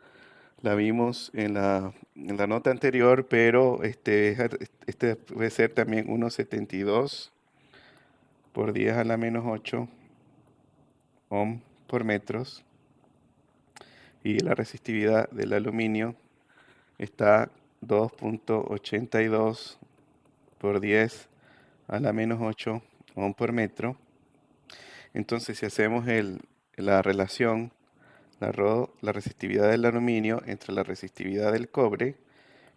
vimos en la nota anterior, pero este puede ser también 1,72 por 10 a la menos 8 ohm por metros. Y la resistividad del aluminio está 2,82 por 10 a la menos 8 ohm por metro. Entonces, si hacemos la relación, la resistividad del aluminio entre la resistividad del cobre,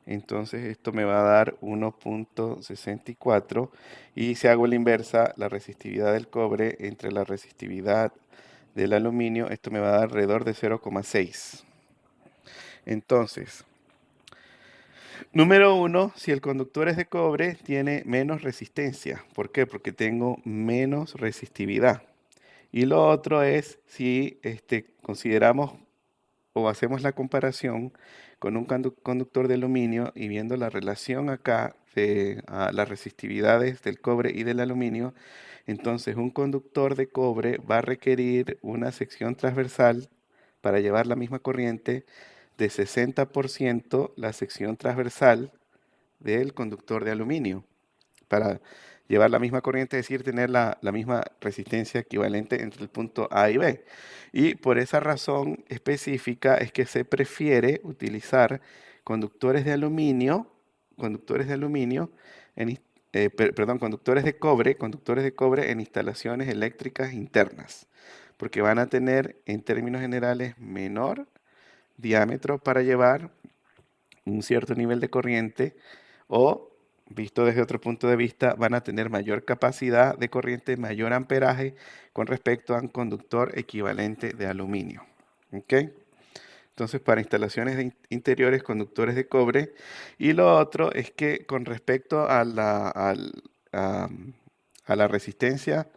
entonces esto me va a dar 1,64. Y si hago la inversa, la resistividad del cobre entre la resistividad del aluminio, esto me va a dar alrededor de 0,6. Entonces, número uno, si el conductor es de cobre, tiene menos resistencia. ¿Por qué? Porque tengo menos resistividad. Y lo otro es si consideramos o hacemos la comparación con un conductor de aluminio, y viendo la relación acá de las resistividades del cobre y del aluminio, entonces un conductor de cobre va a requerir una sección transversal para llevar la misma corriente de 60% la sección transversal del conductor de aluminio, para llevar la misma corriente, es decir, tener la misma resistencia equivalente entre el punto A y B. Y por esa razón específica es que se prefiere utilizar conductores de aluminio conductores de cobre en instalaciones eléctricas internas, porque van a tener en términos generales menor diámetro para llevar un cierto nivel de corriente, o, visto desde otro punto de vista, van a tener mayor capacidad de corriente, mayor amperaje con respecto a un conductor equivalente de aluminio. ¿Ok? Entonces, para instalaciones interiores, conductores de cobre. Y lo otro es que con respecto a la resistencia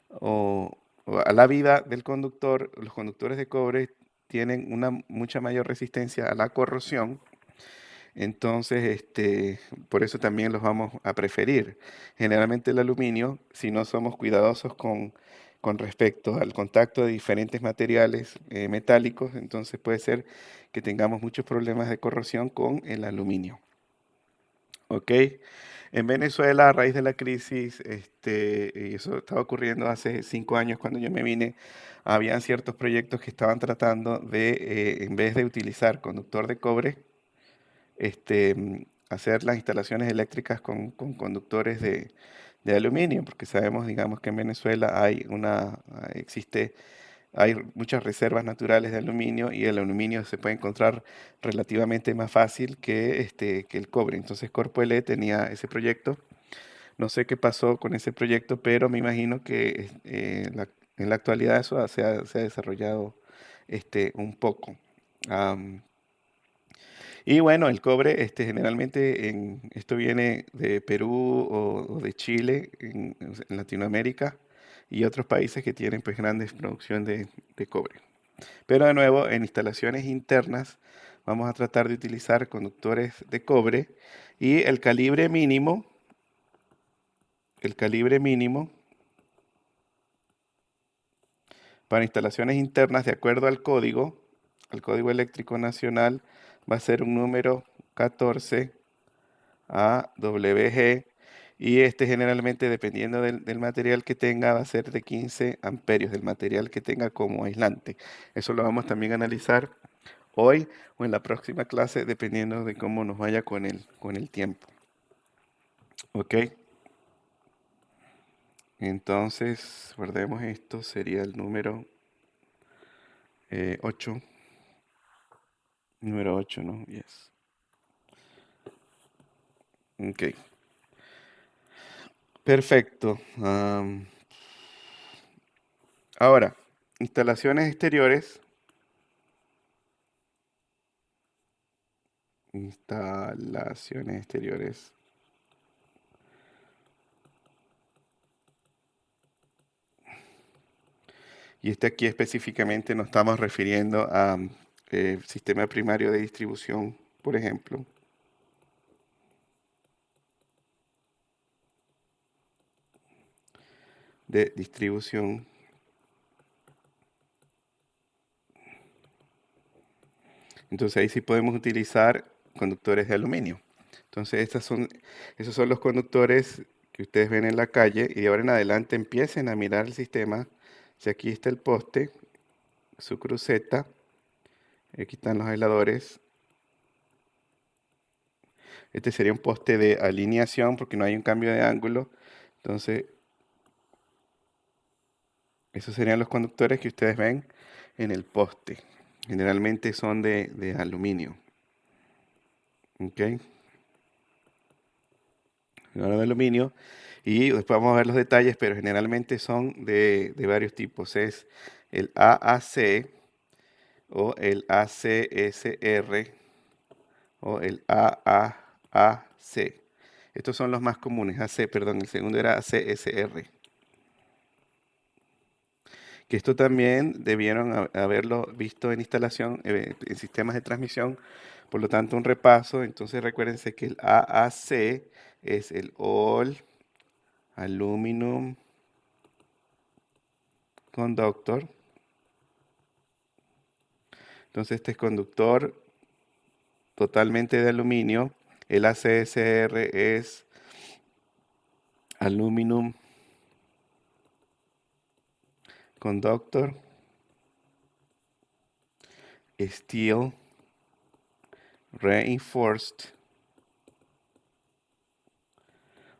o a la vida del conductor, los conductores de cobre tienen una mucha mayor resistencia a la corrosión. Entonces, por eso también los vamos a preferir. Generalmente el aluminio, si no somos cuidadosos con respecto al contacto de diferentes materiales metálicos, entonces puede ser que tengamos muchos problemas de corrosión con el aluminio. ¿Ok? En Venezuela, a raíz de la crisis, y eso estaba ocurriendo hace 5 años cuando yo me vine, habían ciertos proyectos que estaban tratando de, en vez de utilizar conductor de cobre, hacer las instalaciones eléctricas con conductores de aluminio, porque sabemos, digamos, que en Venezuela hay muchas reservas naturales de aluminio, y el aluminio se puede encontrar relativamente más fácil que el cobre. Entonces Corpoelec tenía ese proyecto. No sé qué pasó con ese proyecto, pero me imagino que En la actualidad eso se ha desarrollado un poco. Am, y bueno, el cobre, generalmente esto viene de Perú o de Chile, en Latinoamérica, y otros países que tienen pues grandes producción de cobre. Pero de nuevo, en instalaciones internas vamos a tratar de utilizar conductores de cobre y el calibre mínimo para instalaciones internas, de acuerdo al Código Eléctrico Nacional, va a ser un número 14 AWG, y generalmente, dependiendo del material que tenga, va a ser de 15 amperios, del material que tenga como aislante. Eso lo vamos también a analizar hoy o en la próxima clase, dependiendo de cómo nos vaya con el tiempo. ¿Ok? Entonces, guardemos esto, sería el número 8. Número 8, ¿no? Yes. Ok. Perfecto. Ahora, instalaciones exteriores. Instalaciones exteriores. Y aquí específicamente nos estamos refiriendo a sistema primario de distribución, por ejemplo. De distribución. Entonces ahí sí podemos utilizar conductores de aluminio. Entonces esos son los conductores que ustedes ven en la calle, y de ahora en adelante empiecen a mirar el sistema. Si aquí está el poste, su cruceta, aquí están los aisladores. Este sería un poste de alineación porque no hay un cambio de ángulo. Entonces, esos serían los conductores que ustedes ven en el poste. Generalmente son de aluminio. ¿Ok? De aluminio. Y después vamos a ver los detalles, pero generalmente son de varios tipos. Es el AAC o el ACSR o el AAAC. Estos son los más comunes. AC, perdón, el segundo era ACSR. Que esto también debieron haberlo visto en instalación, en sistemas de transmisión. Por lo tanto, un repaso. Entonces recuérdense que el AAC es el All Aluminum Conductor. Entonces este es conductor totalmente de aluminio. El ACSR es Aluminum Conductor Steel Reinforced.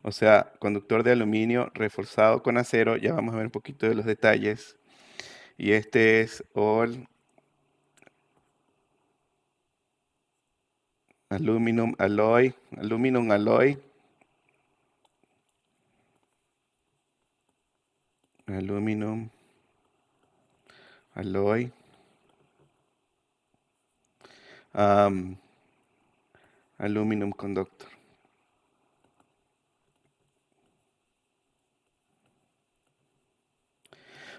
O sea, conductor de aluminio reforzado con acero. Ya vamos a ver un poquito de los detalles. Y este es All Aluminum Alloy. Aluminum Alloy. Aluminum Alloy. Aluminum Conductor.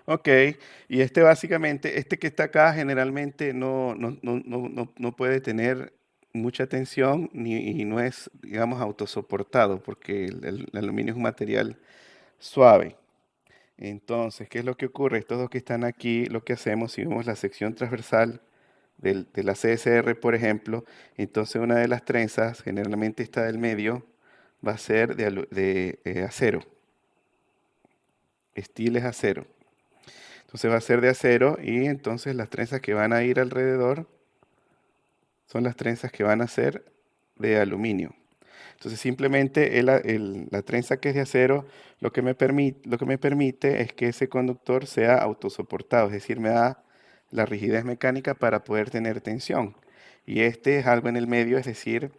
Ok, y básicamente, que está acá generalmente no puede tener mucha tensión y no es, digamos, autosoportado, porque el aluminio es un material suave. Entonces, ¿qué es lo que ocurre? Estos dos que están aquí, lo que hacemos, si vemos la sección transversal de la CSR, por ejemplo, entonces una de las trenzas, generalmente esta del medio, va a ser de acero. Steel es acero. Entonces va a ser de acero, y entonces las trenzas que van a ir alrededor son las trenzas que van a ser de aluminio. Entonces simplemente la trenza que es de acero lo que me permite es que ese conductor sea autosoportado, es decir, me da la rigidez mecánica para poder tener tensión. Y este es algo en el medio, es decir,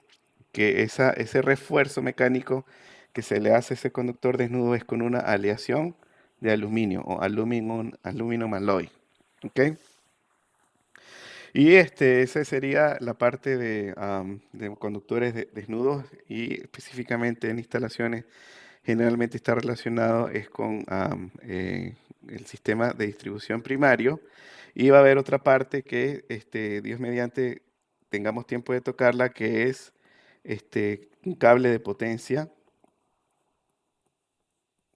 que ese refuerzo mecánico que se le hace a ese conductor desnudo es con una aleación de aluminio o aluminum alloy. ¿Ok? Y esa sería la parte de conductores desnudos y específicamente en instalaciones generalmente está relacionado es con el sistema de distribución primario. Y va a haber otra parte que Dios mediante tengamos tiempo de tocarla, que es un cable de potencia,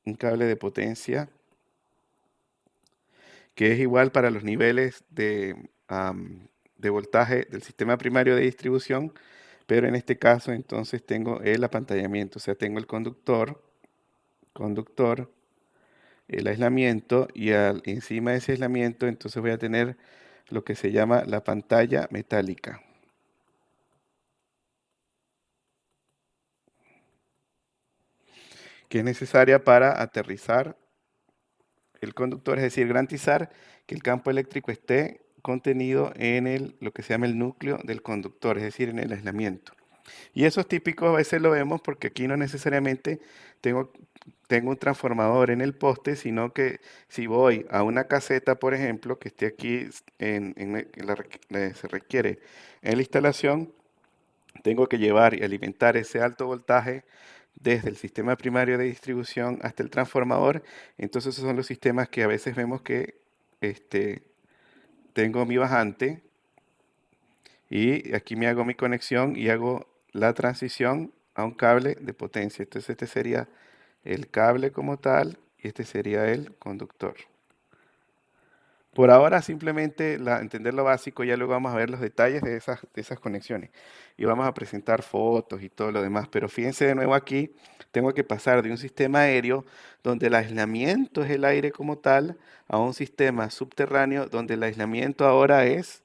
un cable de potencia que es igual para los niveles de voltaje del sistema primario de distribución, pero en este caso entonces tengo el apantallamiento, o sea, tengo el conductor, el aislamiento y encima de ese aislamiento entonces voy a tener lo que se llama la pantalla metálica, que es necesaria para aterrizar el conductor, es decir, garantizar que el campo eléctrico esté contenido en lo que se llama el núcleo del conductor, es decir, en el aislamiento. Y eso es típico, a veces lo vemos porque aquí no necesariamente tengo, tengo un transformador en el poste, sino que si voy a una caseta, por ejemplo, que esté aquí se requiere en la instalación, tengo que llevar y alimentar ese alto voltaje desde el sistema primario de distribución hasta el transformador. Entonces esos son los sistemas que a veces vemos que este, tengo mi bajante y aquí me hago mi conexión y hago la transición a un cable de potencia. Entonces este sería el cable como tal y este sería el conductor. Por ahora simplemente entender lo básico, ya luego vamos a ver los detalles de esas conexiones y vamos a presentar fotos y todo lo demás. Pero fíjense de nuevo aquí, tengo que pasar de un sistema aéreo donde el aislamiento es el aire como tal a un sistema subterráneo donde el aislamiento ahora es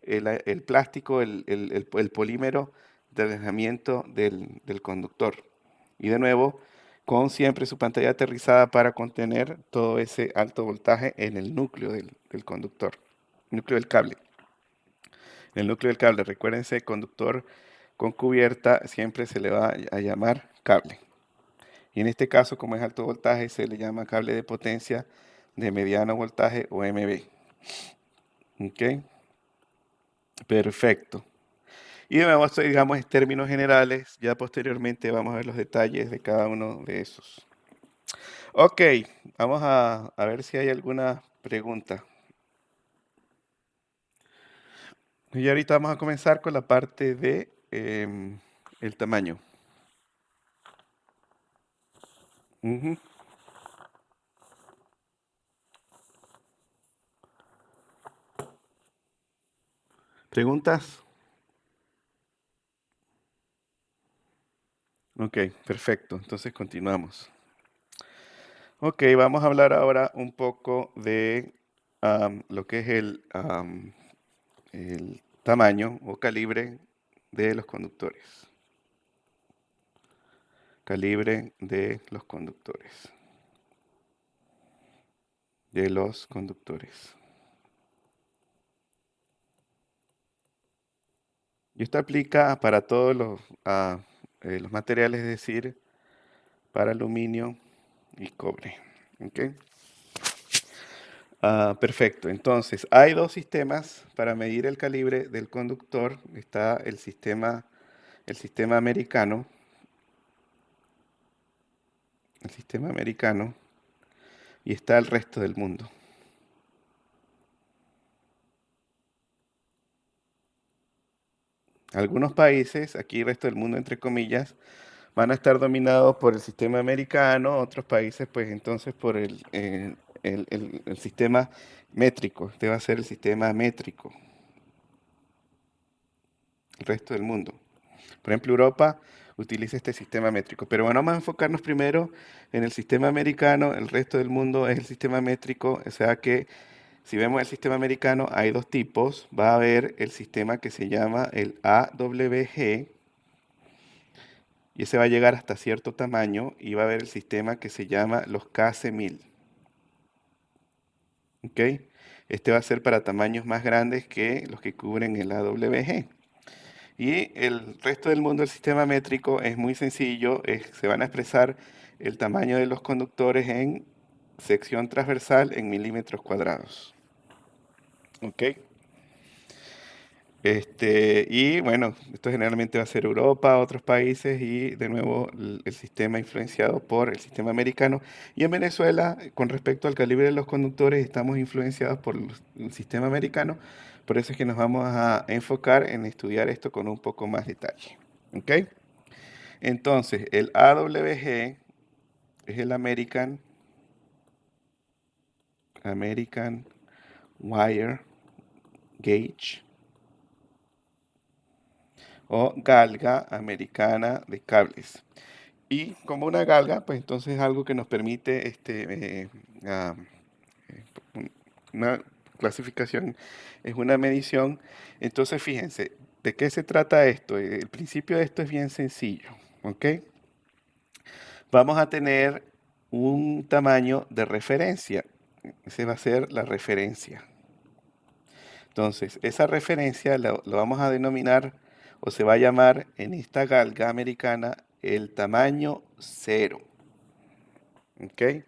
el plástico, el polímero del aislamiento del conductor. Y de nuevo, con siempre su pantalla aterrizada para contener todo ese alto voltaje en el núcleo del conductor, núcleo del cable. El núcleo del cable, recuérdense, conductor con cubierta siempre se le va a llamar cable. Y en este caso, como es alto voltaje, se le llama cable de potencia de mediano voltaje o MV. ¿Ok? Perfecto. Y de nuevo, esto, digamos, en términos generales, ya posteriormente vamos a ver los detalles de cada uno de esos. Ok, vamos a ver si hay alguna pregunta. Y ahorita vamos a comenzar con la parte de el tamaño. Ujú. ¿Preguntas? Ok, perfecto. Entonces continuamos. Ok, vamos a hablar ahora un poco de lo que es el tamaño o calibre de los conductores. Calibre de los conductores. De los conductores. Y esto aplica para todos los materiales, es decir, para aluminio y cobre. ¿Ok? Perfecto. Entonces, hay dos sistemas para medir el calibre del conductor. Está el sistema americano, y está el resto del mundo. Algunos países, aquí el resto del mundo entre comillas, van a estar dominados por el sistema americano, otros países pues entonces por el sistema métrico. Este va a ser el sistema métrico, el resto del mundo. Por ejemplo, Europa utiliza este sistema métrico. Pero bueno, vamos a enfocarnos primero en el sistema americano, el resto del mundo es el sistema métrico, o sea que si vemos el sistema americano hay dos tipos. Va a haber el sistema que se llama el AWG, y ese va a llegar hasta cierto tamaño, y va a haber el sistema que se llama los KC1000. ¿Ok? Este va a ser para tamaños más grandes que los que cubren el AWG. Y el resto del mundo del sistema métrico es muy sencillo, se van a expresar el tamaño de los conductores en sección transversal en milímetros cuadrados. ¿Ok? Y bueno, esto generalmente va a ser Europa, otros países y de nuevo el sistema influenciado por el sistema americano. Y en Venezuela, con respecto al calibre de los conductores, estamos influenciados por el sistema americano. Por eso es que nos vamos a enfocar en estudiar esto con un poco más detalle. ¿Ok? Entonces, el AWG es el American Wire Gauge o galga americana de cables. Y como una galga, pues entonces es algo que nos permite ah, una clasificación, es una medición. Entonces fíjense, ¿de qué se trata esto? El principio de esto es bien sencillo, ¿ok? Vamos a tener un tamaño de referencia. Ese va a ser la referencia. Entonces, esa referencia lo vamos a denominar o se va a llamar en esta galga americana el tamaño cero. ¿Ok?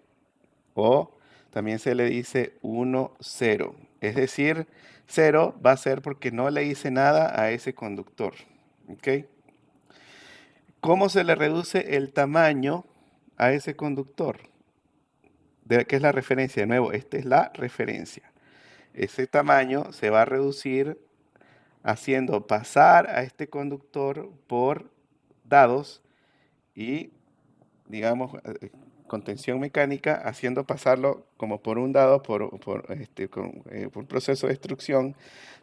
O también se le dice 1, 0. Es decir, 0 va a ser porque no le hice nada a ese conductor. ¿Ok? ¿Cómo se le reduce el tamaño a ese conductor? ¿Qué es la referencia? De nuevo, esta es la referencia. Ese tamaño se va a reducir haciendo pasar a este conductor por dados y, digamos, con tensión mecánica, haciendo pasarlo como por un dado, por un proceso de extrusión,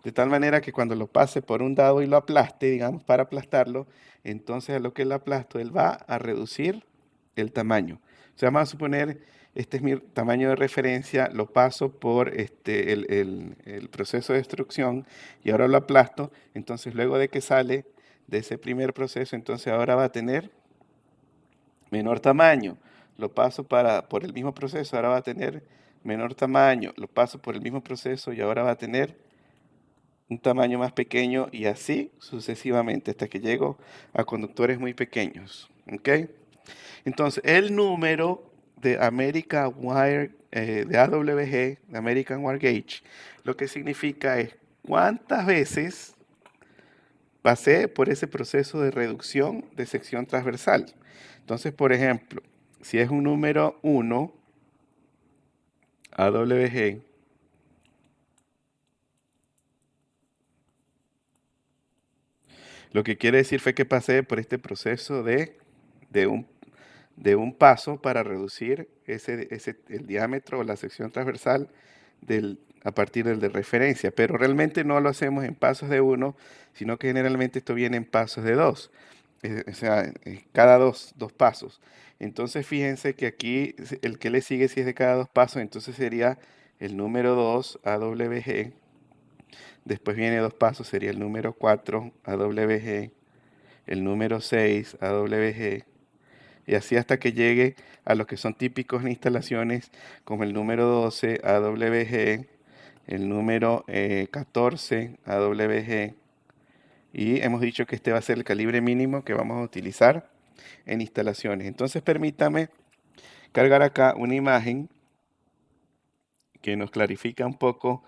de tal manera que cuando lo pase por un dado y lo aplaste, digamos, para aplastarlo, entonces a lo que lo aplasto, él va a reducir el tamaño. O sea, vamos a suponer, este es mi tamaño de referencia, lo paso por el proceso de extrusión y ahora lo aplasto, entonces luego de que sale de ese primer proceso, entonces ahora va a tener menor tamaño. Lo paso por el mismo proceso, ahora va a tener menor tamaño. Lo paso por el mismo proceso y ahora va a tener un tamaño más pequeño y así sucesivamente hasta que llego a conductores muy pequeños. ¿Ok? Entonces, el número de American Wire, de AWG, de American Wire Gauge, lo que significa es cuántas veces pasé por ese proceso de reducción de sección transversal. Entonces, por ejemplo, si es un número 1, AWG, lo que quiere decir fue que pasé por este proceso de un, de un paso para reducir el diámetro o la sección transversal a partir del de referencia, pero realmente no lo hacemos en pasos de 1, sino que generalmente esto viene en pasos de 2. O sea, cada dos pasos. Entonces fíjense que aquí el que le sigue si es de cada 2 pasos, entonces sería el número 2 AWG. Después viene 2 pasos, sería el número 4 AWG. El número 6 AWG. Y así hasta que llegue a los que son típicos en instalaciones, como el número 12 AWG, el número 14 AWG. Y hemos dicho que este va a ser el calibre mínimo que vamos a utilizar en instalaciones. Entonces permítame cargar acá una imagen que nos clarifica un poco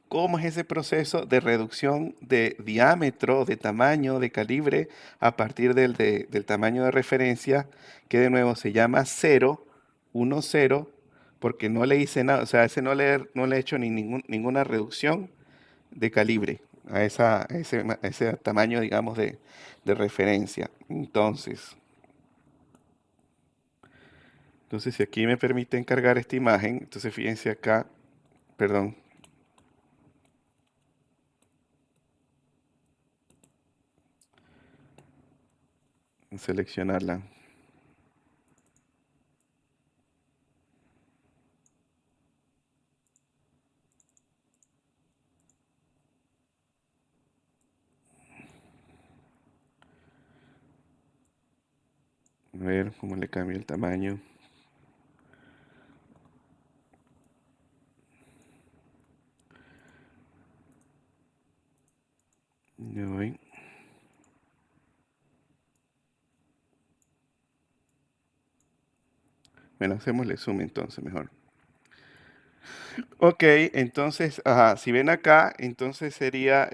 cómo es ese proceso de reducción de diámetro, de tamaño, de calibre a partir del tamaño de referencia, que de nuevo se llama 0, 1, 0, porque no le hice nada, o sea, ese no le he hecho ninguna reducción de calibre a ese tamaño, digamos, de referencia. Entonces, si aquí me permiten cargar esta imagen, entonces fíjense acá, perdón, en seleccionarla. A ver cómo le cambia el tamaño. Ya voy. Bueno, hacémosle zoom entonces mejor. Ok, entonces, ajá, si ven acá, entonces sería,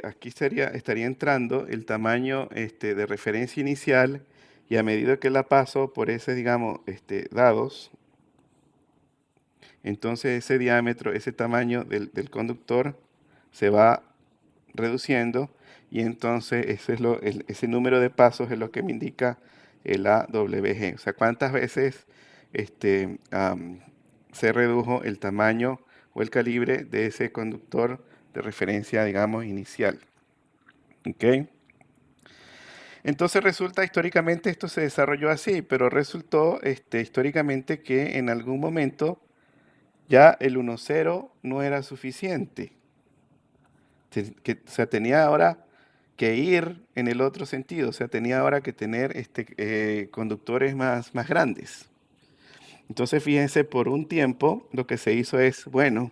aquí estaría entrando el tamaño, de referencia inicial y a medida que la paso por ese, digamos, dados, entonces ese diámetro, ese tamaño del conductor se va reduciendo y entonces ese número de pasos es lo que me indica el AWG. O sea, cuántas veces se redujo el tamaño o el calibre de ese conductor de referencia, digamos, inicial. ¿Ok? Entonces resulta históricamente esto se desarrolló así, pero resultó históricamente que en algún momento ya el 1,0 no era suficiente. O sea, tenía ahora que ir en el otro sentido, o sea, tenía ahora que tener conductores más grandes. Entonces, fíjense, por un tiempo lo que se hizo es, bueno,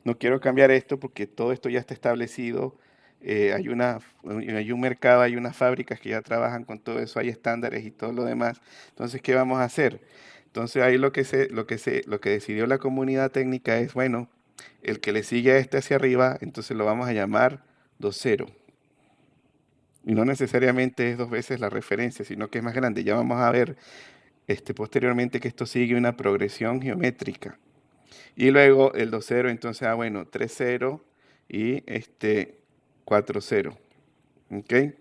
no quiero cambiar esto porque todo esto ya está establecido, hay un mercado, hay unas fábricas que ya trabajan con todo eso, hay estándares y todo lo demás. Entonces, ¿qué vamos a hacer? Entonces, ahí lo que decidió la comunidad técnica es, bueno, el que le sigue a este hacia arriba, entonces lo vamos a llamar 2,0. Y no necesariamente es dos veces la referencia, sino que es más grande. Ya vamos a ver posteriormente que esto sigue una progresión geométrica. Y luego el 2,0, entonces, bueno, 3,0 y 4,0. ¿Ok? Entonces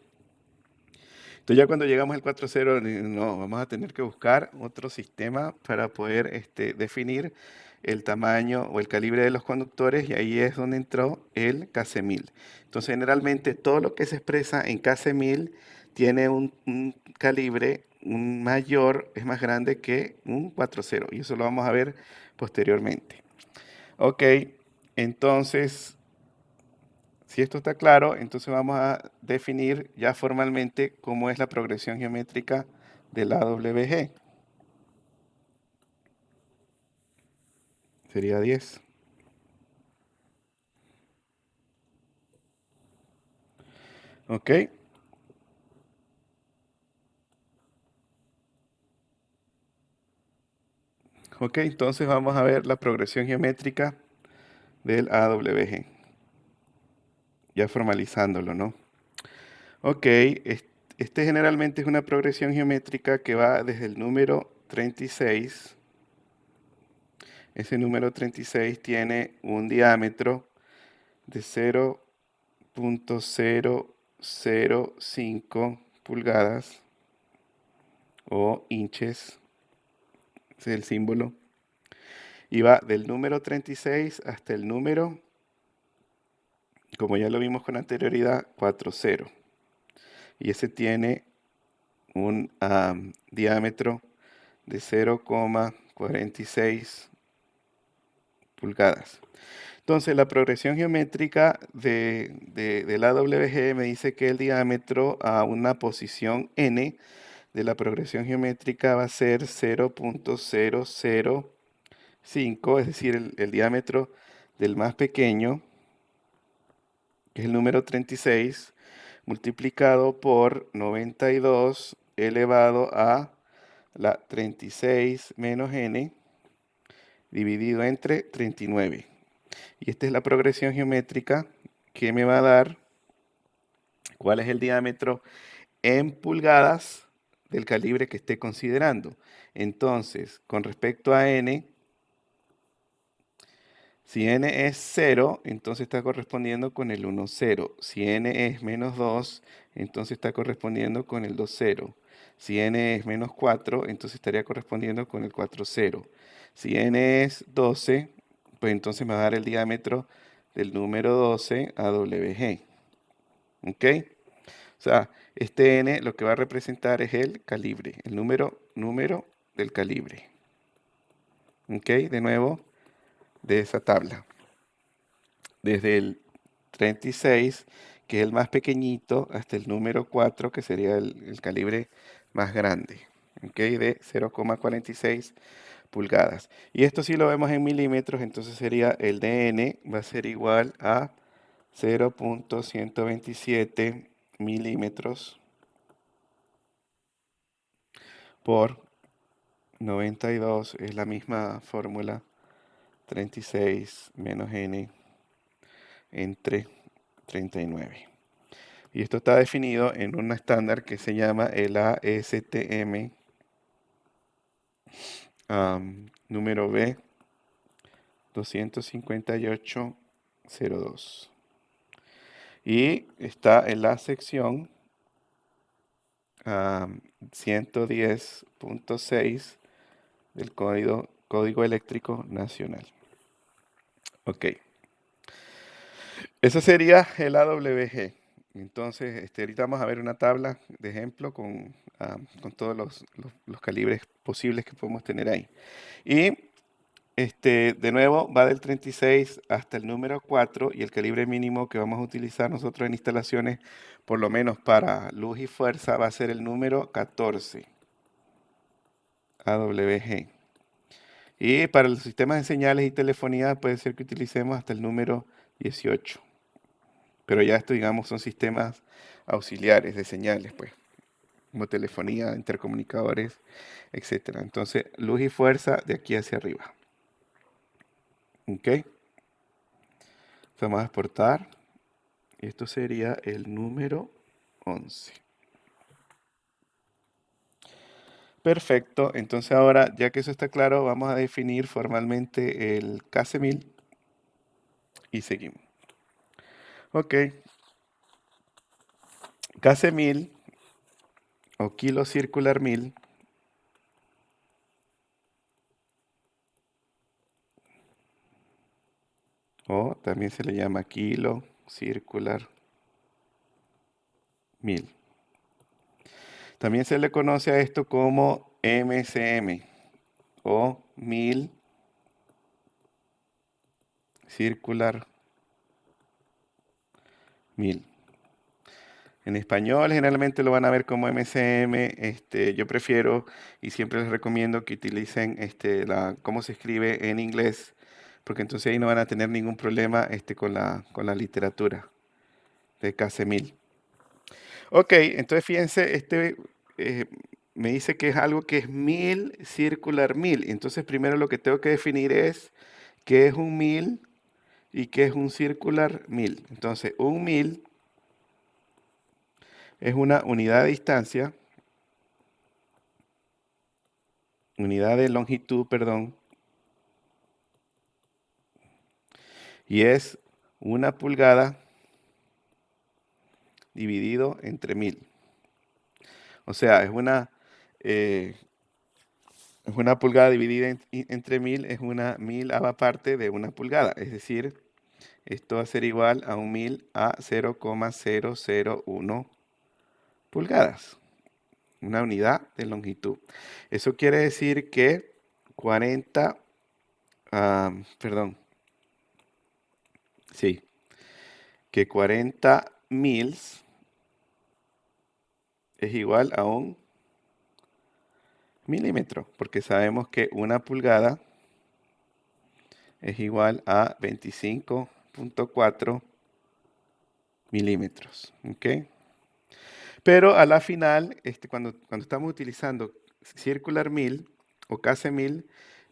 ya cuando llegamos al 4,0, no, vamos a tener que buscar otro sistema para poder definir el tamaño o el calibre de los conductores y ahí es donde entró el KC1000. Entonces generalmente todo lo que se expresa en KC1000 tiene un calibre un mayor, es más grande que un 4,0 y eso lo vamos a ver posteriormente. Ok, entonces si esto está claro, entonces vamos a definir ya formalmente cómo es la progresión geométrica de la AWG. Sería 10. ¿Ok? Ok, entonces vamos a ver la progresión geométrica del AWG. Ya formalizándolo, ¿no? Ok, este generalmente es una progresión geométrica que va desde el número 36. Ese número 36 tiene un diámetro de 0,005 pulgadas o inches, ese es el símbolo, y va del número 36 hasta el número, como ya lo vimos con anterioridad, 40. Y ese tiene un diámetro de 0,46 pulgadas. Entonces, la progresión geométrica de la WG me dice que el diámetro a una posición n de la progresión geométrica va a ser 0,005, es decir, el diámetro del más pequeño, que es el número 36, multiplicado por 92 elevado a la 36 menos n, dividido entre 39. Y esta es la progresión geométrica que me va a dar cuál es el diámetro en pulgadas del calibre que esté considerando. Entonces, con respecto a n, si n es 0, entonces está correspondiendo con el 1,0. Si n es menos 2, entonces está correspondiendo con el 2,0. Si n es menos 4, entonces estaría correspondiendo con el 4,0. Si n es 12, pues entonces me va a dar el diámetro del número 12 AWG. ¿Ok? O sea, este n lo que va a representar es el calibre, el número del calibre. ¿Ok? De nuevo, de esa tabla. Desde el 36, que es el más pequeñito, hasta el número 4, que sería el calibre más grande, ¿ok? De 0,46 pulgadas. Y esto si lo vemos en milímetros, entonces sería el dn va a ser igual a 0,127 milímetros por 92, es la misma fórmula 36 menos n entre 39. Y esto está definido en un estándar que se llama el ASTM número B 258.02. Y está en la sección 110.6 del Código Eléctrico Nacional. Ok. Eso sería el AWG. Entonces, ahorita vamos a ver una tabla de ejemplo con todos los calibres posibles que podemos tener ahí. Y de nuevo va del 36 hasta el número 4 y el calibre mínimo que vamos a utilizar nosotros en instalaciones, por lo menos para luz y fuerza, va a ser el número 14, AWG. Y para los sistemas de señales y telefonía puede ser que utilicemos hasta el número 18. Pero ya esto, digamos, son sistemas auxiliares de señales, pues, como telefonía, intercomunicadores, etc. Entonces, luz y fuerza de aquí hacia arriba. ¿Ok? Vamos a exportar. Y esto sería el número 11. Perfecto. Entonces ahora, ya que eso está claro, vamos a definir formalmente el KC1000 y seguimos. Ok. KC1000 o kilo circular 1000 o también se le llama kilo circular 1000. También se le conoce a esto como MCM o 1000 circular 1000. En español generalmente lo van a ver como MCM. Yo prefiero y siempre les recomiendo que utilicen cómo se escribe en inglés, porque entonces ahí no van a tener ningún problema con la literatura de KC1000. Ok, entonces fíjense, eh, me dice que es algo que es 1000 circular 1000. Entonces primero lo que tengo que definir es qué es un 1000 y qué es un circular 1000. Entonces un 1000 es una unidad de distancia, unidad de longitud, perdón, y es una pulgada dividido entre 1000. O sea, eh, es una pulgada dividida entre 1000, es una 1000ava parte de una pulgada. Es decir, esto va a ser igual a un 1000 a 0,001 pulgadas. Una unidad de longitud. Eso quiere decir que 40, perdón, sí, que 40 mils es igual a un milímetro, porque sabemos que una pulgada es igual a 25.4 milímetros. ¿Ok? Pero a la final, cuando estamos utilizando circular 1000 o KC1000,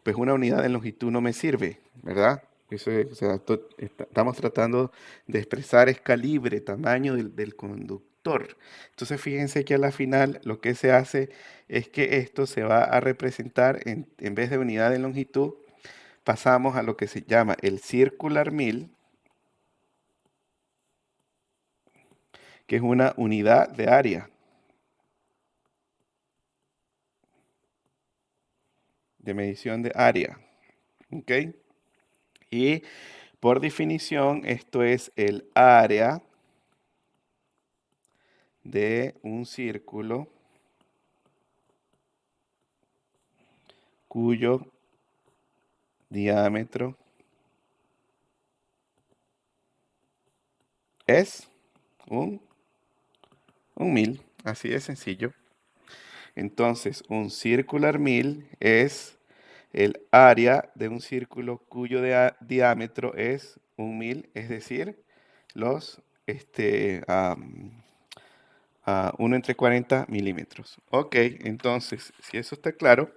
pues una unidad de longitud no me sirve, ¿verdad? Eso es, o sea, estamos tratando de expresar es calibre, tamaño del conductor. Entonces fíjense que a la final lo que se hace es que esto se va a representar en vez de unidad de longitud, pasamos a lo que se llama el circular 1000, que es una unidad de área, de medición de área. ¿Ok? Y por definición, esto es el área de un círculo cuyo diámetro es un 1000. Así de sencillo. Entonces, un circular 1000 es el área de un círculo cuyo diámetro es 1000, es decir, los 1 entre 40 milímetros. Ok, entonces, si eso está claro,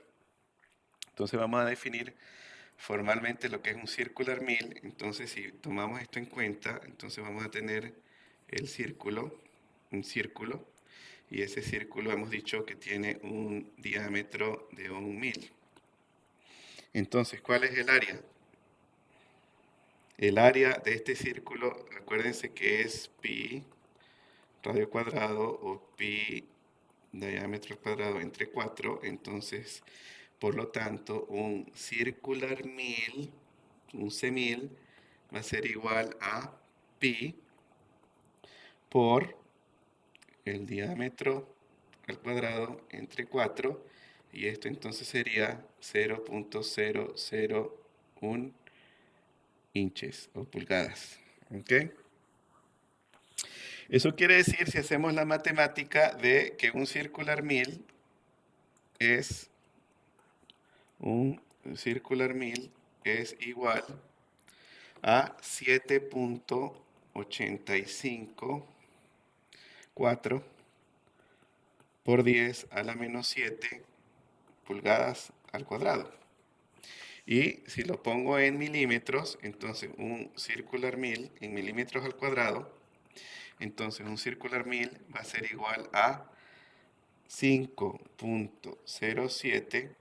entonces vamos a definir formalmente lo que es un circular mill. Entonces, si tomamos esto en cuenta, entonces vamos a tener el círculo, un círculo, y ese círculo hemos dicho que tiene un diámetro de 1.000. Entonces, ¿cuál es el área? El área de este círculo, acuérdense que es pi radio cuadrado o pi diámetro al cuadrado entre 4. Entonces, por lo tanto, un circular mill, un C1000, va a ser igual a pi por el diámetro al cuadrado entre 4, y esto entonces sería 0.001 inches o pulgadas. ¿Ok? Eso quiere decir, si hacemos la matemática, de que un circular mill es igual a 7.854 por 10 a la menos 7 pulgadas al cuadrado. Y si lo pongo en milímetros, entonces un circular mill en milímetros al cuadrado, entonces un circular mill va a ser igual a 5.07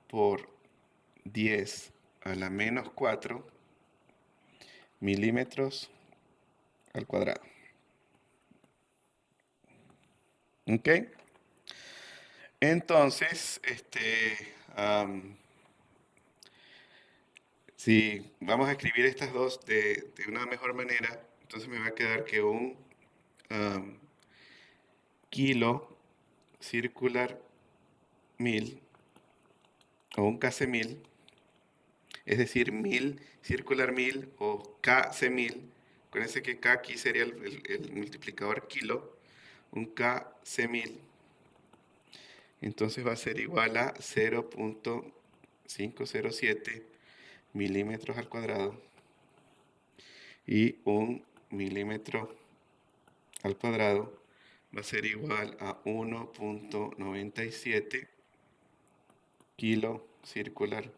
por 10 a la menos 4 milímetros al cuadrado. ¿Ok? Entonces, si vamos a escribir estas dos de una mejor manera, entonces me va a quedar que un kilo circular mill o un kc1000, es decir, 1000 circular mill o kc1000. Acuérdense que K aquí sería el multiplicador kilo, un kc1000. Entonces va a ser igual a 0.507 milímetros al cuadrado, y un milímetro al cuadrado va a ser igual a 1.97 kilo circular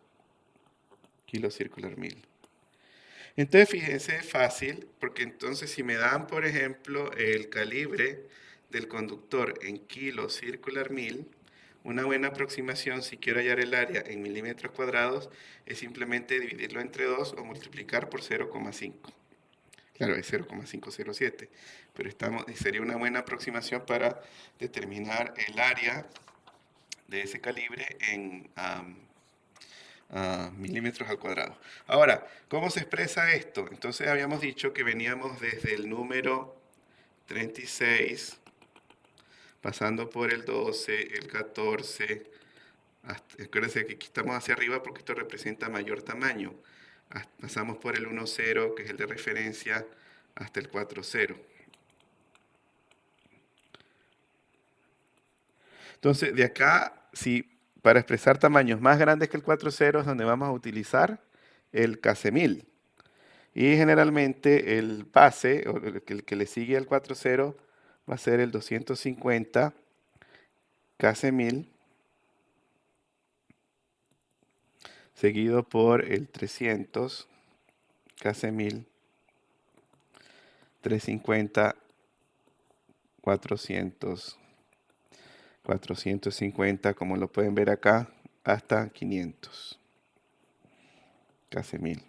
mill. Entonces, fíjense, es fácil, porque entonces si me dan, por ejemplo, el calibre del conductor en kilo circular mill, una buena aproximación, si quiero hallar el área en milímetros cuadrados, es simplemente dividirlo entre 2 o multiplicar por 0,5. Claro, es 0,507, pero sería una buena aproximación para determinar el área de ese calibre en milímetros al cuadrado. Ahora, ¿cómo se expresa esto? Entonces habíamos dicho que veníamos desde el número 36, pasando por el 12, el 14, acuérdense que aquí estamos hacia arriba porque esto representa mayor tamaño. Pasamos por el 1,0, que es el de referencia, hasta el 4,0. Entonces, de acá, si para expresar tamaños más grandes que el 4,0 es donde vamos a utilizar el kc1000. Y generalmente el base, o el que le sigue al 4,0, va a ser el 250 kc1000, seguido por el 300 kc1000, 350, 400, 450, como lo pueden ver acá, hasta 500 kc1000.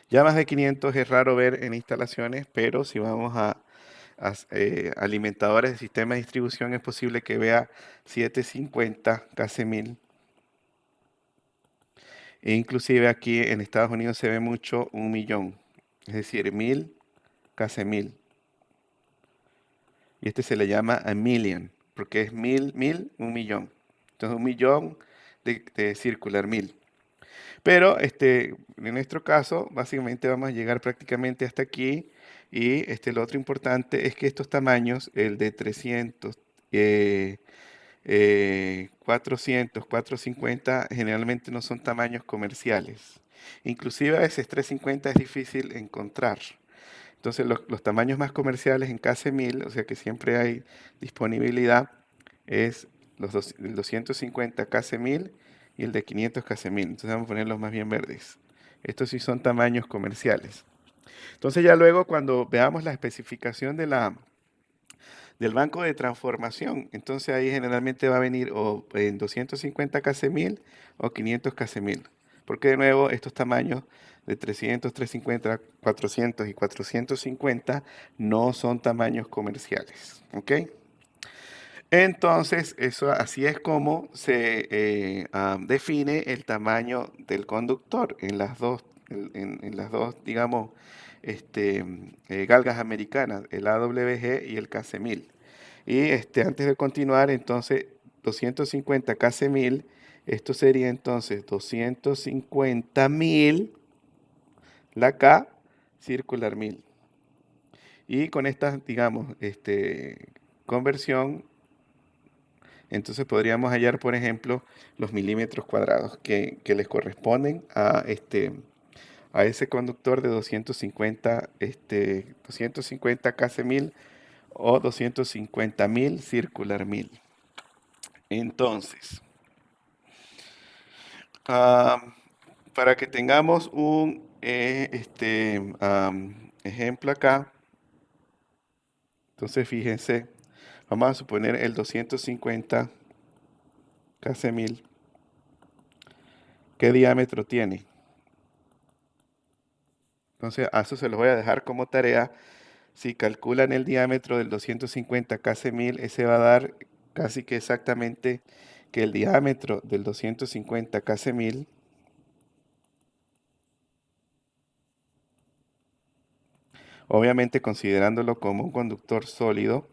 Ya más de 500 es raro ver en instalaciones, pero si vamos a alimentadores de sistema de distribución, es posible que vea 750 kc1000. E inclusive aquí en Estados Unidos se ve mucho 1.000.000, es decir, 1000 kc1000. Y este se le llama a million, porque es 1000, 1.000.000. Entonces 1.000.000 de circular mill. Pero en nuestro caso, básicamente vamos a llegar prácticamente hasta aquí. Y lo otro importante es que estos tamaños, el de 300, 400, 450, generalmente no son tamaños comerciales. Inclusive a veces 350 es difícil encontrar. Entonces los tamaños más comerciales en kc1000, o sea que siempre hay disponibilidad, es el 250 kc1000 y el de 500 kc1000. Entonces vamos a ponerlos más bien verdes. Estos sí son tamaños comerciales. Entonces ya luego cuando veamos la especificación del banco de transformación, entonces ahí generalmente va a venir o en 250 kc1000 o 500 kc1000. Porque de nuevo estos tamaños de 300, 350, 400 y 450 no son tamaños comerciales. ¿Ok? Entonces, eso así es como se define el tamaño del conductor en las dos, digamos, galgas americanas, el AWG y el KC1000. Y antes de continuar, entonces, 250 KC1000, esto sería entonces 250.000, la K, circular 1000. Y con esta, digamos, conversión, entonces podríamos hallar, por ejemplo, los milímetros cuadrados que les corresponden a ese conductor de 250 kc1000 o 250.000 circular 1000. Entonces, ah, para que tengamos un ejemplo acá, entonces fíjense, vamos a suponer el 250 kc1000. ¿Qué diámetro tiene? Entonces, a eso se los voy a dejar como tarea. Si calculan el diámetro del 250 kc1000, ese va a dar casi que exactamente que el diámetro del 250 kc1000, obviamente considerándolo como un conductor sólido,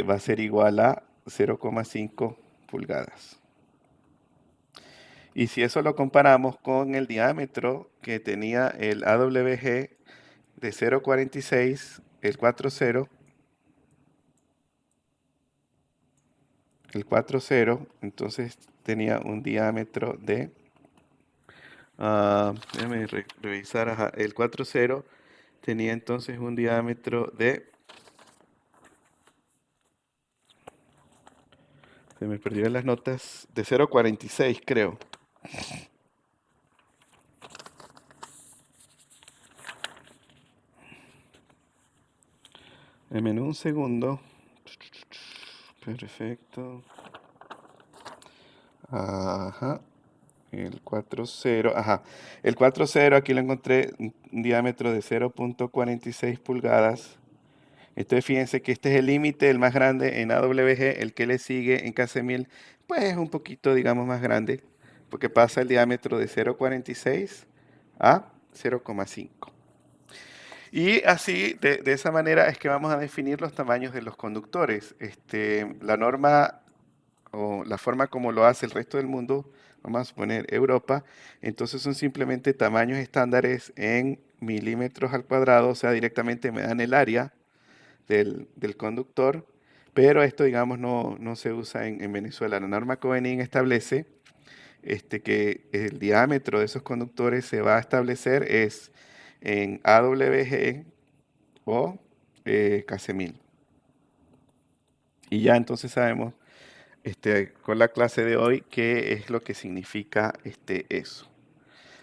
va a ser igual a 0,5 pulgadas. Y si eso lo comparamos con el diámetro que tenía el AWG de 0,46, el 4.0, entonces tenía un diámetro de, déjame revisar, ajá, el 4.0 tenía entonces un diámetro de, se me perdieron las notas, de 0,46 creo. En un segundo. Perfecto. Ajá. El 4.0. Ajá. El 4.0 aquí lo encontré un diámetro de 0,46 pulgadas. Entonces fíjense que este es el límite, el más grande en AWG, el que le sigue en KC1000, pues es un poquito, digamos, más grande, porque pasa el diámetro de 0,46 a 0,5. Y así, de esa manera es que vamos a definir los tamaños de los conductores. La norma o la forma como lo hace el resto del mundo, vamos a suponer Europa, entonces son simplemente tamaños estándares en milímetros al cuadrado, o sea, directamente me dan el área del conductor, pero esto, digamos, no se usa en Venezuela. La norma Covening establece que el diámetro de esos conductores se va a establecer es en AWG o KC1000. Y ya entonces sabemos con la clase de hoy qué es lo que significa eso.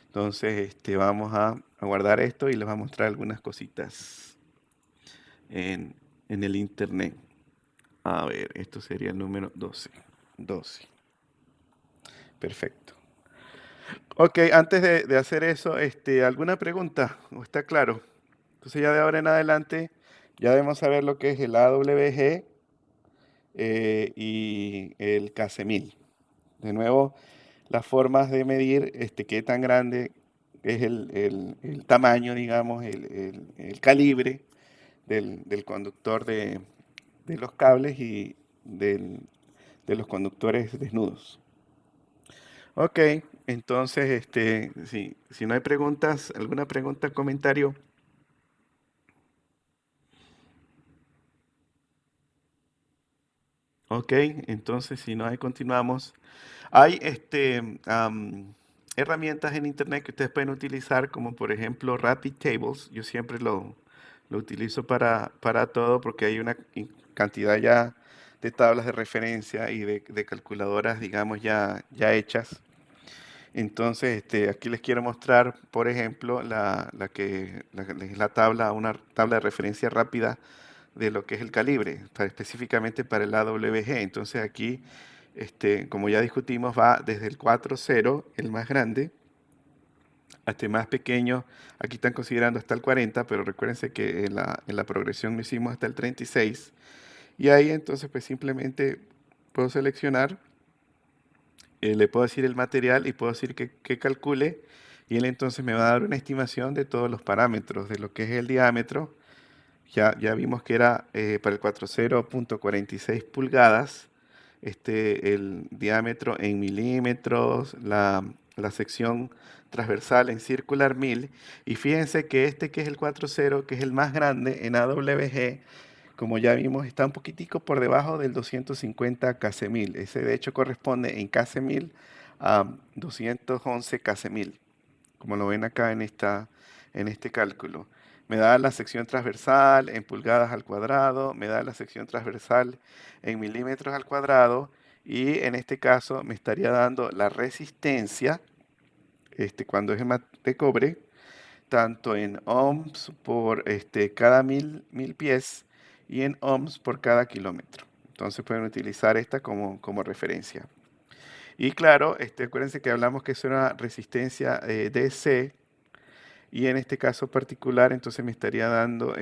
Entonces vamos a guardar esto y les voy a mostrar algunas cositas en el internet. A ver, esto sería el número 12. 12. Perfecto. Ok, antes de hacer eso, ¿alguna pregunta? ¿O está claro? Entonces ya de ahora en adelante ya debemos saber lo que es el AWG y el KC1000. De nuevo, las formas de medir qué tan grande es el tamaño, digamos, el calibre del conductor de los cables y de los conductores desnudos. Ok, entonces, si no hay preguntas, ¿alguna pregunta, comentario? Ok, entonces si no hay, continuamos. Hay herramientas en internet que ustedes pueden utilizar, como por ejemplo Rapid Tables. Yo siempre lo utilizo para todo porque hay una cantidad ya tablas de referencia y de calculadoras, digamos, ya hechas. Entonces, aquí les quiero mostrar, por ejemplo, la tabla, una tabla de referencia rápida de lo que es el calibre, específicamente para el AWG. Entonces aquí, como ya discutimos, va desde el 4.0, el más grande, hasta el más pequeño. Aquí están considerando hasta el 40, pero recuérdense que en la progresión lo hicimos hasta el 36. Y ahí entonces pues simplemente puedo seleccionar, le puedo decir el material y puedo decir que calcule, y él entonces me va a dar una estimación de todos los parámetros, de lo que es el diámetro. Ya vimos que era para el 40.46 pulgadas, el diámetro en milímetros, la sección transversal en circular 1000. Y fíjense que que es el 40, que es el más grande en AWG, como ya vimos, está un poquitico por debajo del 250 kc1000. Ese de hecho corresponde en kc1000 a 211 kc1000, como lo ven acá en este cálculo. Me da la sección transversal en pulgadas al cuadrado, me da la sección transversal en milímetros al cuadrado, y en este caso me estaría dando la resistencia, cuando es de cobre, tanto en ohms por cada mil pies y en ohms por cada kilómetro. Entonces pueden utilizar esta como referencia. Y claro, acuérdense que hablamos que es una resistencia DC, y en este caso particular entonces me estaría dando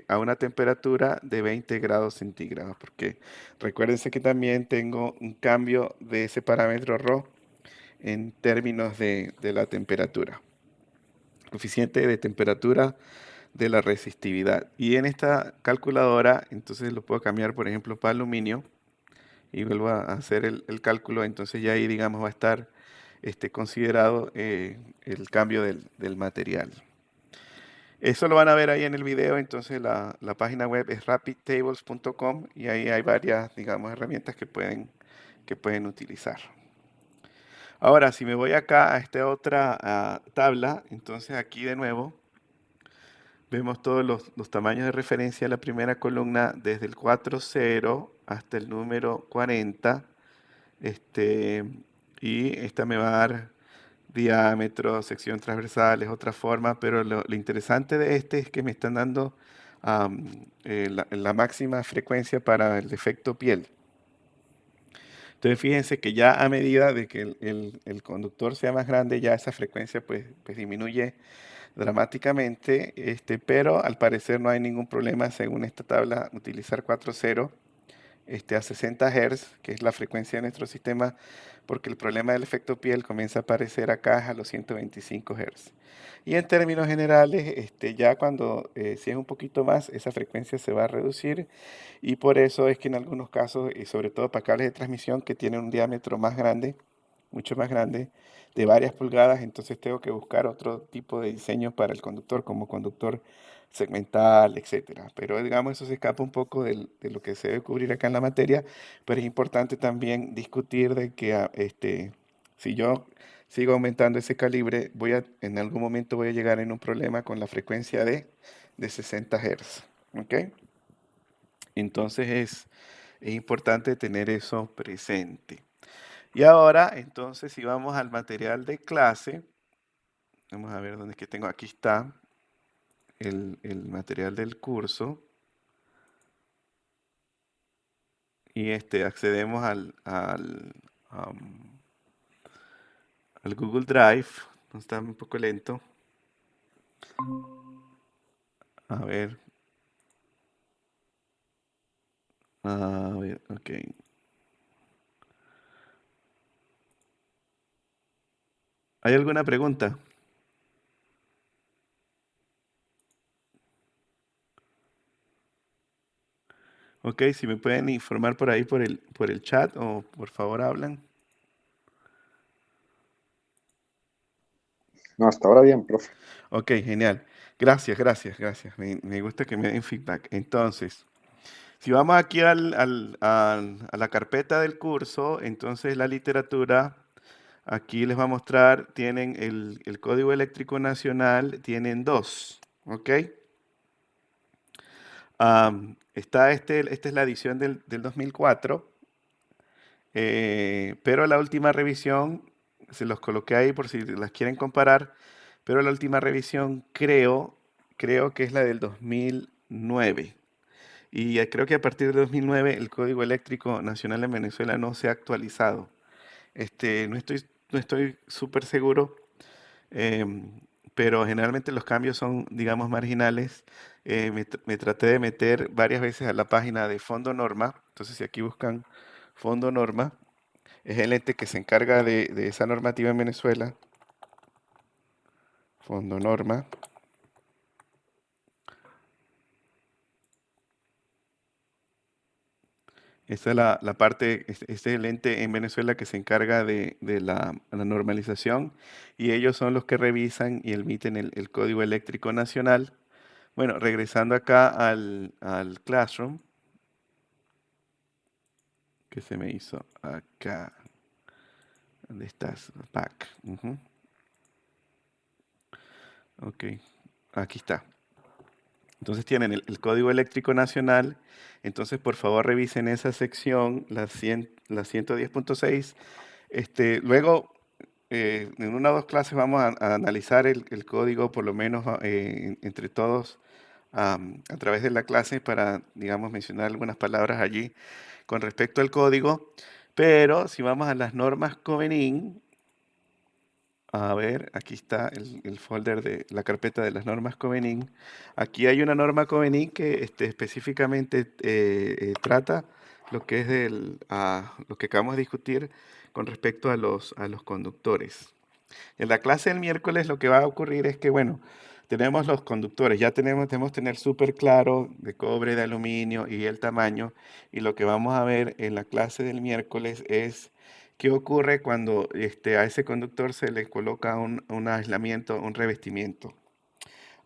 a una temperatura de 20 grados centígrados, porque recuérdense que también tengo un cambio de ese parámetro ρ en términos de la temperatura, coeficiente de temperatura de la resistividad. Y en esta calculadora entonces lo puedo cambiar, por ejemplo, para aluminio, y vuelvo a hacer el cálculo. Entonces ya ahí, digamos, va a estar considerado el cambio del material. Eso lo van a ver ahí en el video. Entonces la página web es rapidtables.com, y ahí hay varias, digamos, herramientas que pueden utilizar. Ahora, si me voy acá a esta otra tabla, entonces aquí de nuevo vemos todos los tamaños de referencia de la primera columna, desde el 4.0 hasta el número 40. Este, y esta me va a dar diámetro, sección transversal, es otra forma, pero lo interesante de es que me están dando la máxima frecuencia para el efecto piel. Entonces fíjense que ya a medida de que el conductor sea más grande, ya esa frecuencia pues disminuye dramáticamente, pero al parecer no hay ningún problema, según esta tabla, utilizar 4.0 a 60 Hz, que es la frecuencia de nuestro sistema, porque el problema del efecto piel comienza a aparecer acá a los 125 Hz. Y en términos generales, ya cuando si es un poquito más, esa frecuencia se va a reducir, y por eso es que en algunos casos, y sobre todo para cables de transmisión que tienen un diámetro más grande, mucho más grande, de varias pulgadas, entonces tengo que buscar otro tipo de diseño para el conductor, como conductor segmental, etcétera. Pero digamos, eso se escapa un poco de lo que se debe cubrir acá en la materia, pero es importante también discutir de que si yo sigo aumentando ese calibre, en algún momento voy a llegar en un problema con la frecuencia de 60 Hz. ¿Ok? Entonces es importante tener eso presente. Y ahora, entonces, si vamos al material de clase, vamos a ver dónde es que tengo. Aquí está el material del curso. Y accedemos al Google Drive. Está un poco lento. A ver. Ok. ¿Hay alguna pregunta? Ok, si me pueden informar por ahí por el chat, o por favor hablan. No, hasta ahora bien, profe. Ok, genial. Gracias, gracias, gracias. Me gusta que me den feedback. Entonces, si vamos aquí a la carpeta del curso, entonces la literatura, aquí les va a mostrar, tienen el Código Eléctrico Nacional, tienen dos, ¿ok? Esta es la edición del 2004, pero la última revisión, se los coloqué ahí por si las quieren comparar, pero la última revisión creo que es la del 2009. Y creo que a partir del 2009 el Código Eléctrico Nacional en Venezuela no se ha actualizado. No estoy súper seguro, em, pero generalmente los cambios son, digamos, marginales. Me traté de meter varias veces a la página de Fondo Norma. Entonces, si aquí buscan Fondo Norma, es el ente que se encarga de esa normativa en Venezuela. Fondo Norma. Esta es la parte, este es el ente en Venezuela que se encarga de la normalización, y ellos son los que revisan y emiten el Código Eléctrico Nacional. Bueno, regresando acá al Classroom, que se me hizo acá. ¿Dónde estás? Back. Ujú. Ok, aquí está. Entonces tienen el Código Eléctrico Nacional. Entonces, por favor, revisen esa sección, la 110.6. Luego, en una o dos clases vamos a analizar el código, por lo menos entre todos, a través de la clase, para, digamos, mencionar algunas palabras allí con respecto al código. Pero si vamos a las normas Covenin, a ver, aquí está el folder de la carpeta de las normas Covenin. Aquí hay una norma Covenin que específicamente trata lo que es lo que acabamos de discutir con respecto a los conductores. En la clase del miércoles lo que va a ocurrir es que, bueno, tenemos los conductores, ya debemos tener súper claro de cobre, de aluminio y el tamaño. Y lo que vamos a ver en la clase del miércoles es qué ocurre cuando a ese conductor se le coloca un aislamiento, un revestimiento.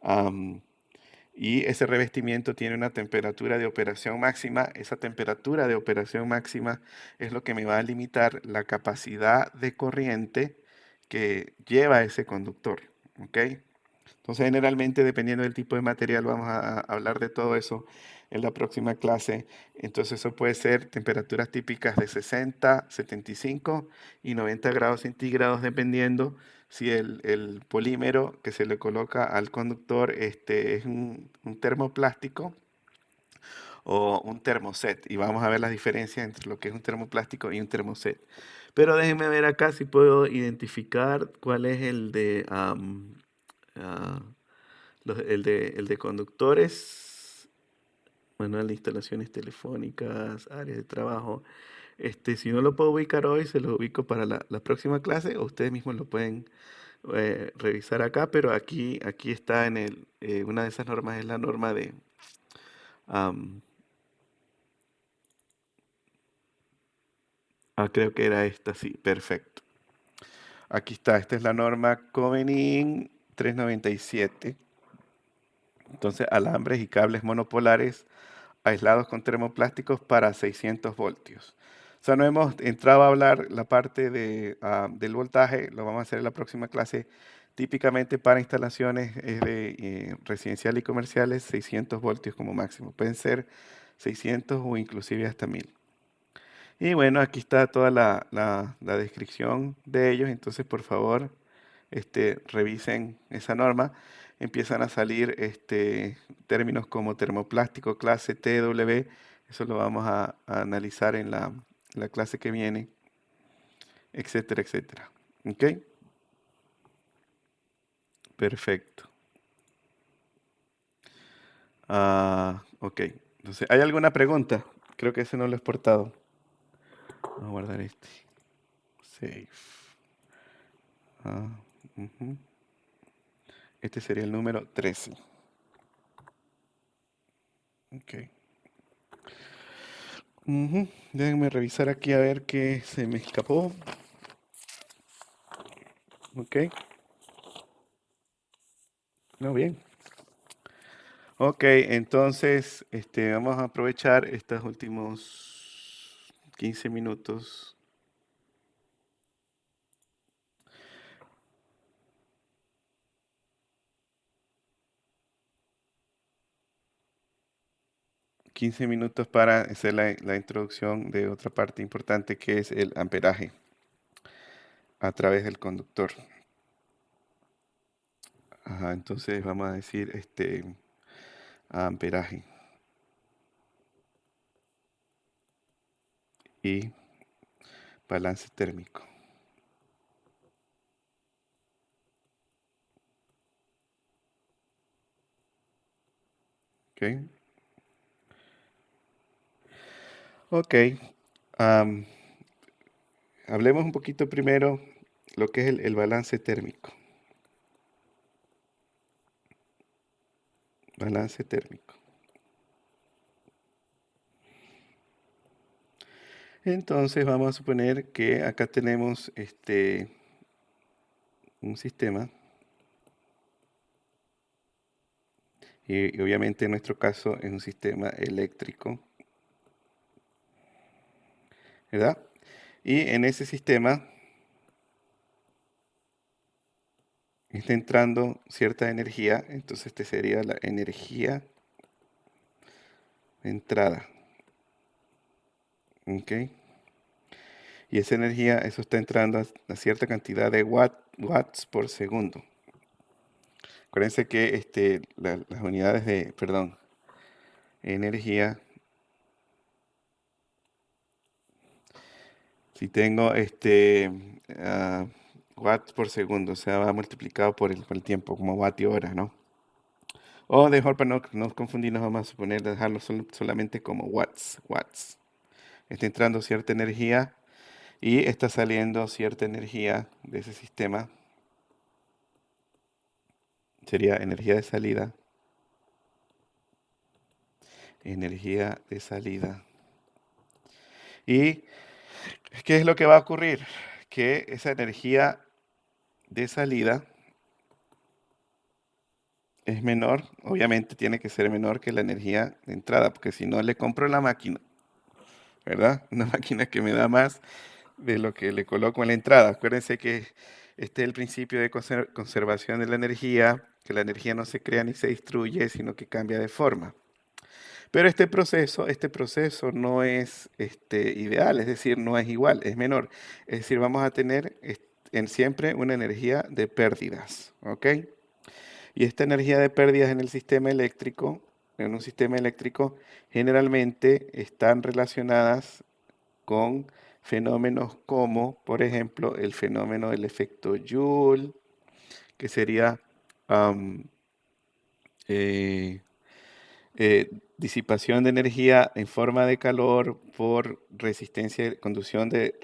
Am, y ese revestimiento tiene una temperatura de operación máxima. Esa temperatura de operación máxima es lo que me va a limitar la capacidad de corriente que lleva ese conductor. ¿Ok? Entonces, generalmente, dependiendo del tipo de material, vamos a hablar de todo eso en la próxima clase. Entonces, eso puede ser temperaturas típicas de 60, 75 y 90 grados centígrados, dependiendo si el polímero que se le coloca al conductor es un termoplástico o un termoset. Y vamos a ver las diferencias entre lo que es un termoplástico y un termoset. Pero déjenme ver acá si puedo identificar cuál es el de... ah, el de conductores, manual de instalaciones telefónicas, áreas de trabajo. Si no lo puedo ubicar hoy, se lo ubico para la próxima clase, o ustedes mismos lo pueden revisar acá, pero aquí está una de esas normas es la norma de... am, creo que era esta, sí, perfecto. Aquí está, esta es la norma Covenin 397. Entonces, alambres y cables monopolares aislados con termoplásticos para 600 voltios. O sea, no hemos entrado a hablar la parte del voltaje, lo vamos a hacer en la próxima clase. Típicamente para instalaciones residencial y comerciales, 600 voltios como máximo. Pueden ser 600 o inclusive hasta 1000. Y bueno, aquí está toda la descripción de ellos. Entonces, por favor, revisen esa norma. Empiezan a salir términos como termoplástico, clase TW. Eso lo vamos a analizar en la clase que viene, etcétera, etcétera. ¿Ok? Perfecto. Ok. Entonces, ¿hay alguna pregunta? Creo que ese no lo he exportado. Vamos a guardar este. Save. Ah, ujú. Este sería el número 13. Ok. Ujú. Déjenme revisar aquí a ver qué se me escapó. Ok. No, bien. Ok, entonces vamos a aprovechar estos últimos 15 minutos. 15 minutos para hacer la introducción de otra parte importante que es el amperaje a través del conductor. Ajá, entonces vamos a decir amperaje y balance térmico. ¿Ok? Ok. Hablemos un poquito primero lo que es el balance térmico. Balance térmico. Entonces vamos a suponer que acá tenemos un sistema y obviamente en nuestro caso es un sistema eléctrico, ¿verdad? Y en ese sistema está entrando cierta energía, entonces este sería la energía de entrada, ¿ok? Y esa energía, eso está entrando a cierta cantidad de watts por segundo. Acuérdense que las unidades de, perdón, energía, si tengo watts por segundo, o sea, va multiplicado por el tiempo, como watt y hora, ¿no? O mejor para no confundirnos, vamos a suponer dejarlo solamente como watts. Está entrando cierta energía y está saliendo cierta energía de ese sistema. Sería energía de salida. Energía de salida. ¿Y qué es lo que va a ocurrir? Que esa energía de salida es menor, obviamente tiene que ser menor que la energía de entrada, porque si no le compro la máquina, ¿verdad? Una máquina que me da más de lo que le coloco en la entrada. Acuérdense que este es el principio de conservación de la energía, que la energía no se crea ni se destruye, sino que cambia de forma. Pero este proceso no es ideal, es decir, no es igual, es menor. Es decir, vamos a tener en siempre una energía de pérdidas, ¿ok? Y esta energía de pérdidas en el sistema eléctrico, en un sistema eléctrico, generalmente están relacionadas con fenómenos como, por ejemplo, el fenómeno del efecto Joule, que sería am, eh, disipación de energía en forma de calor por resistencia, conducción de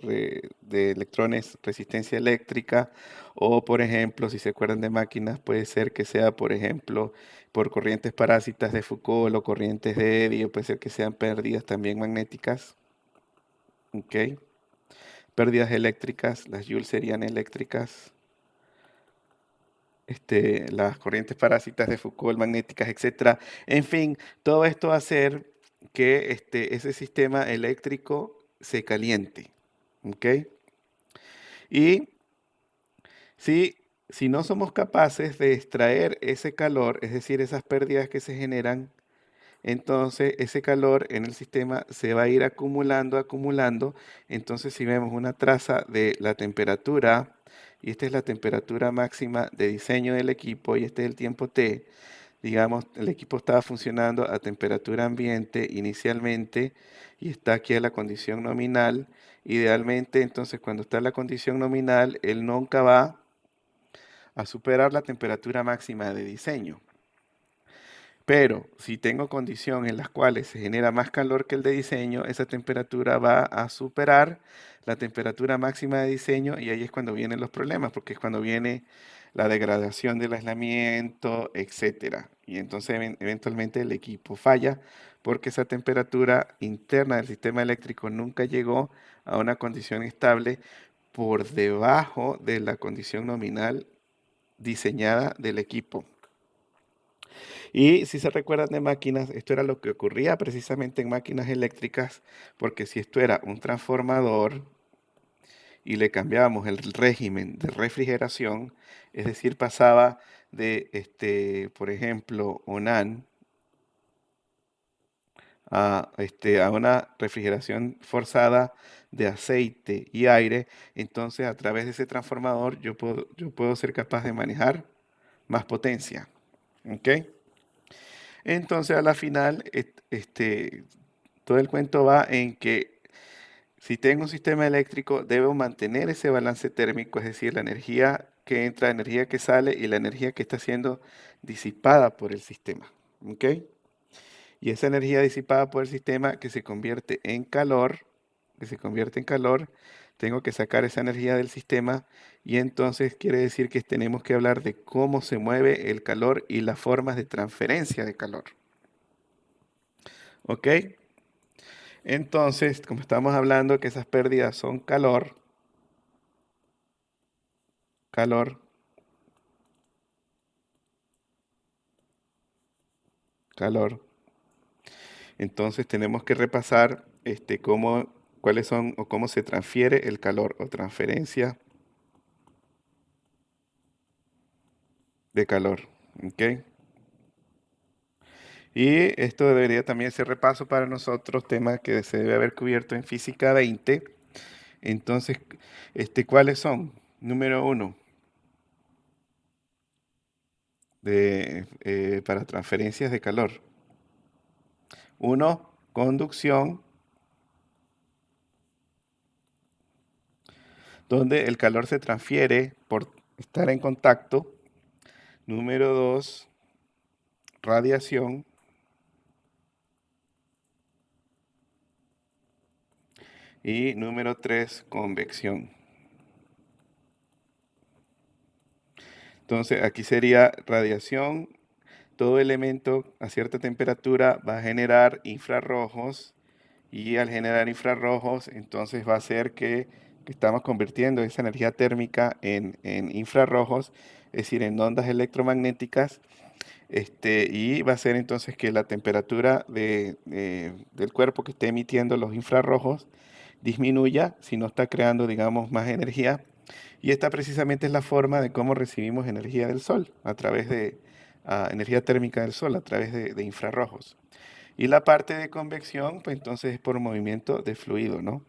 electrones, resistencia eléctrica, o por ejemplo, si se acuerdan de máquinas, puede ser que sea, por ejemplo, por corrientes parásitas de Foucault o corrientes de Eddy, o puede ser que sean pérdidas también magnéticas, ¿ok? Pérdidas eléctricas, las Joule serían eléctricas, las corrientes parásitas de Foucault, magnéticas, etcétera. En fin, todo esto va a hacer que ese sistema eléctrico se caliente. ¿Ok? Y si, si no somos capaces de extraer ese calor, es decir, esas pérdidas que se generan, entonces ese calor en el sistema se va a ir acumulando. Entonces si vemos una traza de la temperatura, y esta es la temperatura máxima de diseño del equipo, y este es el tiempo T, digamos, el equipo estaba funcionando a temperatura ambiente inicialmente, y está aquí a la condición nominal. Idealmente, entonces cuando está en la condición nominal, él nunca va a superar la temperatura máxima de diseño. Pero si tengo condiciones en las cuales se genera más calor que el de diseño, esa temperatura va a superar la temperatura máxima de diseño, y ahí es cuando vienen los problemas, porque es cuando viene la degradación del aislamiento, etcétera. Y entonces eventualmente el equipo falla porque esa temperatura interna del sistema eléctrico nunca llegó a una condición estable por debajo de la condición nominal diseñada del equipo. Y si se recuerdan de máquinas, esto era lo que ocurría precisamente en máquinas eléctricas, porque si esto era un transformador y le cambiábamos el régimen de refrigeración, es decir, pasaba de, por ejemplo, ONAN a una refrigeración forzada de aceite y aire, entonces a través de ese transformador yo puedo ser capaz de manejar más potencia. ¿Ok? Entonces a la final, todo el cuento va en que si tengo un sistema eléctrico, debo mantener ese balance térmico, es decir, la energía que entra, la energía que sale y la energía que está siendo disipada por el sistema. ¿Ok? Y esa energía disipada por el sistema que se convierte en calor, tengo que sacar esa energía del sistema y entonces quiere decir que tenemos que hablar de cómo se mueve el calor y las formas de transferencia de calor. ¿Ok? Entonces, como estamos hablando que esas pérdidas son calor, calor, calor, entonces tenemos que repasar cuáles son o cómo se transfiere el calor o transferencia de calor. ¿Ok? Y esto debería también ser repaso para nosotros, temas que se debe haber cubierto en Física 20. Entonces, ¿cuáles son? Número uno, para transferencias de calor. Uno, conducción, donde el calor se transfiere por estar en contacto. Número dos, radiación. Y número tres, convección. Entonces, aquí sería radiación. Todo elemento a cierta temperatura va a generar infrarrojos y al generar infrarrojos, entonces va a hacer que estamos convirtiendo esa energía térmica en infrarrojos, es decir, en ondas electromagnéticas, y va a hacer entonces que la temperatura del cuerpo que esté emitiendo los infrarrojos disminuya si no está creando, digamos, más energía. Y esta precisamente es la forma de cómo recibimos energía del sol, a través de energía térmica del sol, a través de infrarrojos. Y la parte de convección, pues entonces es por movimiento de fluido, ¿no?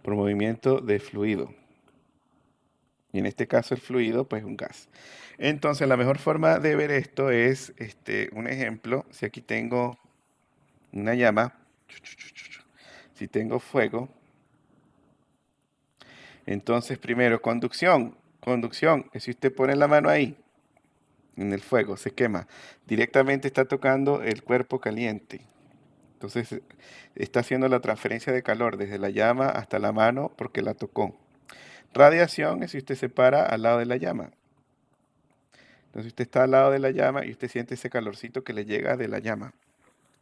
Por movimiento de fluido. Y en este caso el fluido, pues un gas. Entonces la mejor forma de ver esto es un ejemplo. Si aquí tengo una llama, si tengo fuego, entonces primero conducción. Conducción es si usted pone la mano ahí, en el fuego, se quema. Directamente está tocando el cuerpo caliente. Entonces está haciendo la transferencia de calor desde la llama hasta la mano porque la tocó. Radiación es si usted se para al lado de la llama. Entonces usted está al lado de la llama y usted siente ese calorcito que le llega de la llama.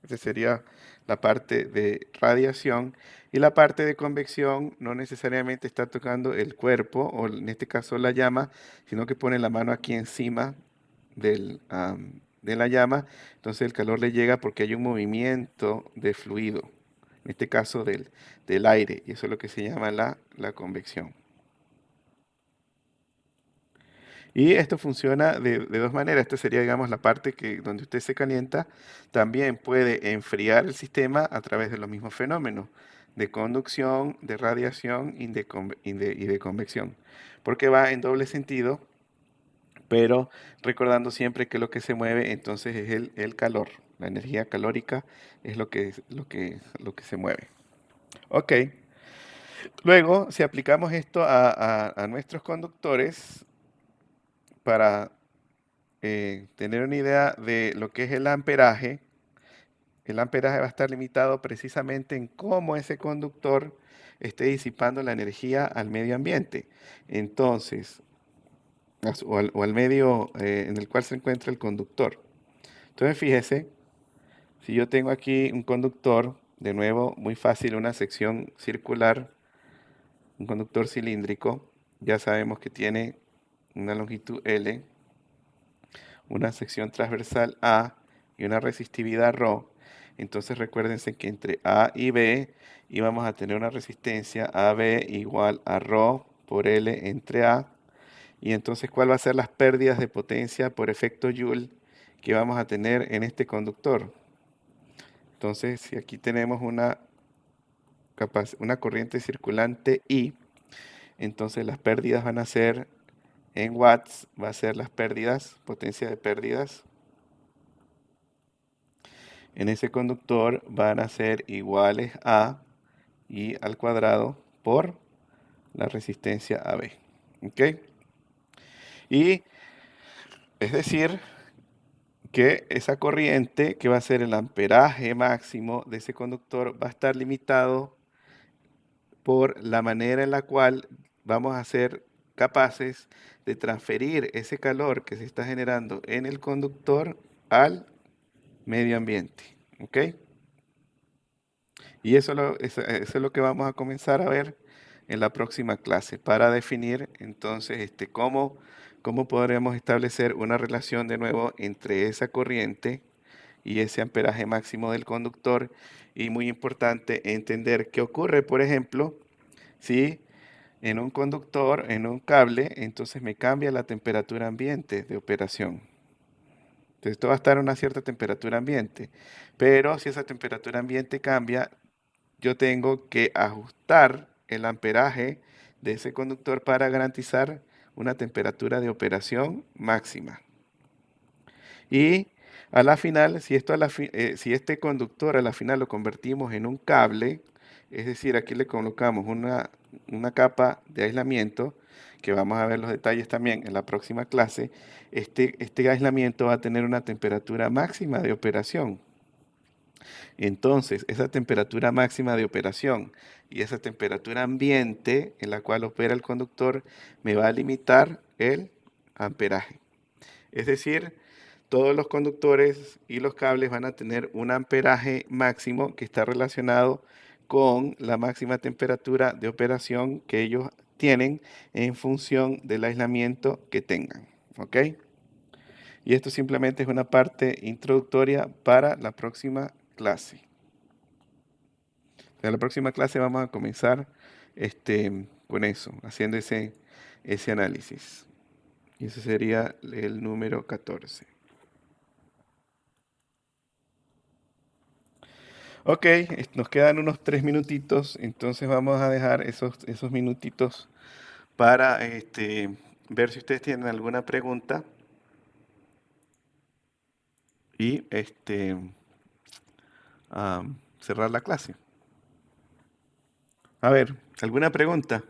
Esa sería la parte de radiación. Y la parte de convección no necesariamente está tocando el cuerpo, o en este caso la llama, sino que pone la mano aquí encima de la llama. Entonces el calor le llega porque hay un movimiento de fluido, en este caso del aire, y eso es lo que se llama la convección. Y esto funciona de dos maneras. Esta sería, digamos, la parte donde usted se calienta. También puede enfriar el sistema a través de los mismos fenómenos de conducción, de radiación y de convección. Porque va en doble sentido, pero recordando siempre que lo que se mueve entonces es el calor. La energía calórica es lo que se mueve. Ok. Luego, si aplicamos esto a nuestros conductores para tener una idea de lo que es el amperaje va a estar limitado precisamente en cómo ese conductor esté disipando la energía al medio ambiente. Entonces, o al medio en el cual se encuentra el conductor. Entonces, fíjese, si yo tengo aquí un conductor, de nuevo, muy fácil, una sección circular, un conductor cilíndrico, ya sabemos que tiene una longitud L, una sección transversal A y una resistividad ρ. Entonces recuérdense que entre A y B íbamos a tener una resistencia AB igual a ρ por L entre A. Y entonces, ¿cuál va a ser las pérdidas de potencia por efecto Joule que vamos a tener en este conductor. Entonces, si aquí tenemos una corriente circulante I, entonces las pérdidas van a ser en watts, va a ser las pérdidas, potencia de pérdidas en ese conductor van a ser iguales a I al cuadrado por la resistencia AB. ¿Ok? Y es decir, que esa corriente, que va a ser el amperaje máximo de ese conductor, va a estar limitado por la manera en la cual vamos a ser capaces de transferir ese calor que se está generando en el conductor al medio ambiente. ¿Ok? Y eso es lo que vamos a comenzar a ver en la próxima clase para definir entonces cómo podremos establecer una relación de nuevo entre esa corriente y ese amperaje máximo del conductor. Y muy importante entender qué ocurre, por ejemplo, si en un conductor, en un cable, entonces me cambia la temperatura ambiente de operación. Entonces esto va a estar a una cierta temperatura ambiente, pero si esa temperatura ambiente cambia, yo tengo que ajustar el amperaje de ese conductor para garantizar una temperatura de operación máxima. Y a la final, si este conductor a la final lo convertimos en un cable, es decir, aquí le colocamos una capa de aislamiento, que vamos a ver los detalles también en la próxima clase, este aislamiento va a tener una temperatura máxima de operación. Entonces, esa temperatura máxima de operación y esa temperatura ambiente en la cual opera el conductor me va a limitar el amperaje. Es decir, todos los conductores y los cables van a tener un amperaje máximo que está relacionado con la máxima temperatura de operación que ellos tienen en función del aislamiento que tengan. ¿Ok? Y esto simplemente es una parte introductoria para la próxima clase. En la próxima clase vamos a comenzar con eso, haciendo ese análisis. Y ese sería el número 14. Ok, nos quedan unos 3 minutitos, entonces vamos a dejar esos minutitos para ver si ustedes tienen alguna pregunta y cerrar la clase. A ver, ¿alguna pregunta?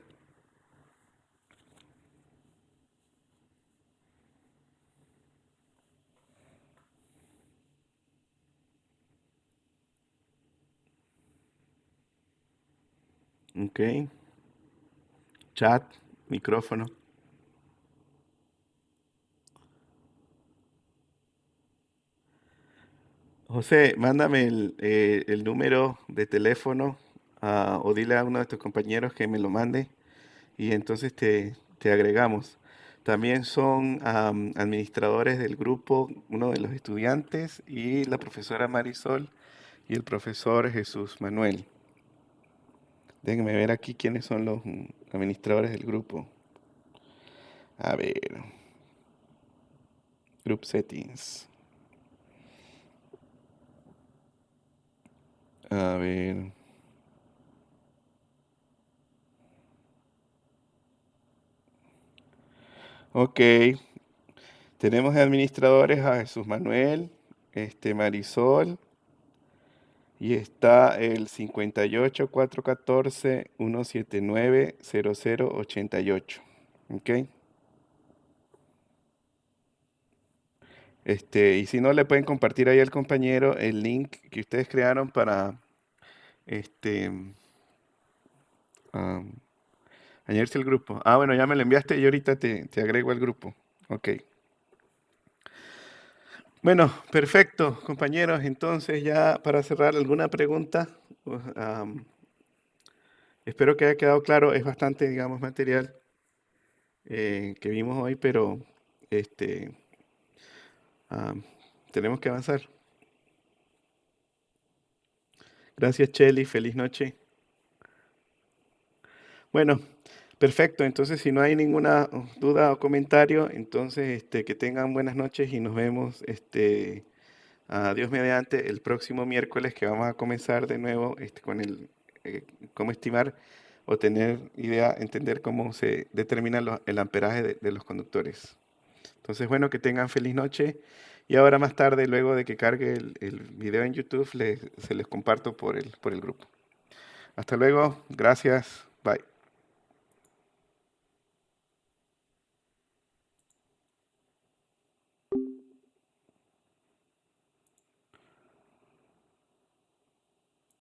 Ok, chat, micrófono. José, mándame el número de teléfono o dile a uno de tus compañeros que me lo mande y entonces te agregamos. También son administradores del grupo, uno de los estudiantes y la profesora Marisol y el profesor Jesús Manuel. Déjenme ver aquí quiénes son los administradores del grupo. A ver, Group Settings. A ver. Ok, tenemos administradores a Jesús Manuel, Marisol, y está el 58-414-179-0088. ¿Ok? Y si no, le pueden compartir ahí al compañero el link que ustedes crearon para este, am, añadirse al grupo. Ah, bueno, ya me lo enviaste y ahorita te agrego al grupo. Ok. Bueno, perfecto, compañeros. Entonces, ya para cerrar, ¿alguna pregunta? Pues, espero que haya quedado claro. Es bastante, digamos, material que vimos hoy, pero este, am, tenemos que avanzar. Gracias, Cheli. Feliz noche. Bueno, Perfecto, entonces si no hay ninguna duda o comentario, entonces que tengan buenas noches y nos vemos a Dios mediante el próximo miércoles, que vamos a comenzar de nuevo con cómo estimar o tener idea, entender cómo se determina el amperaje de los conductores. Entonces, bueno, que tengan feliz noche. Y ahora más tarde, luego de que cargue el video en YouTube, se les comparto por el grupo. Hasta luego, gracias, bye.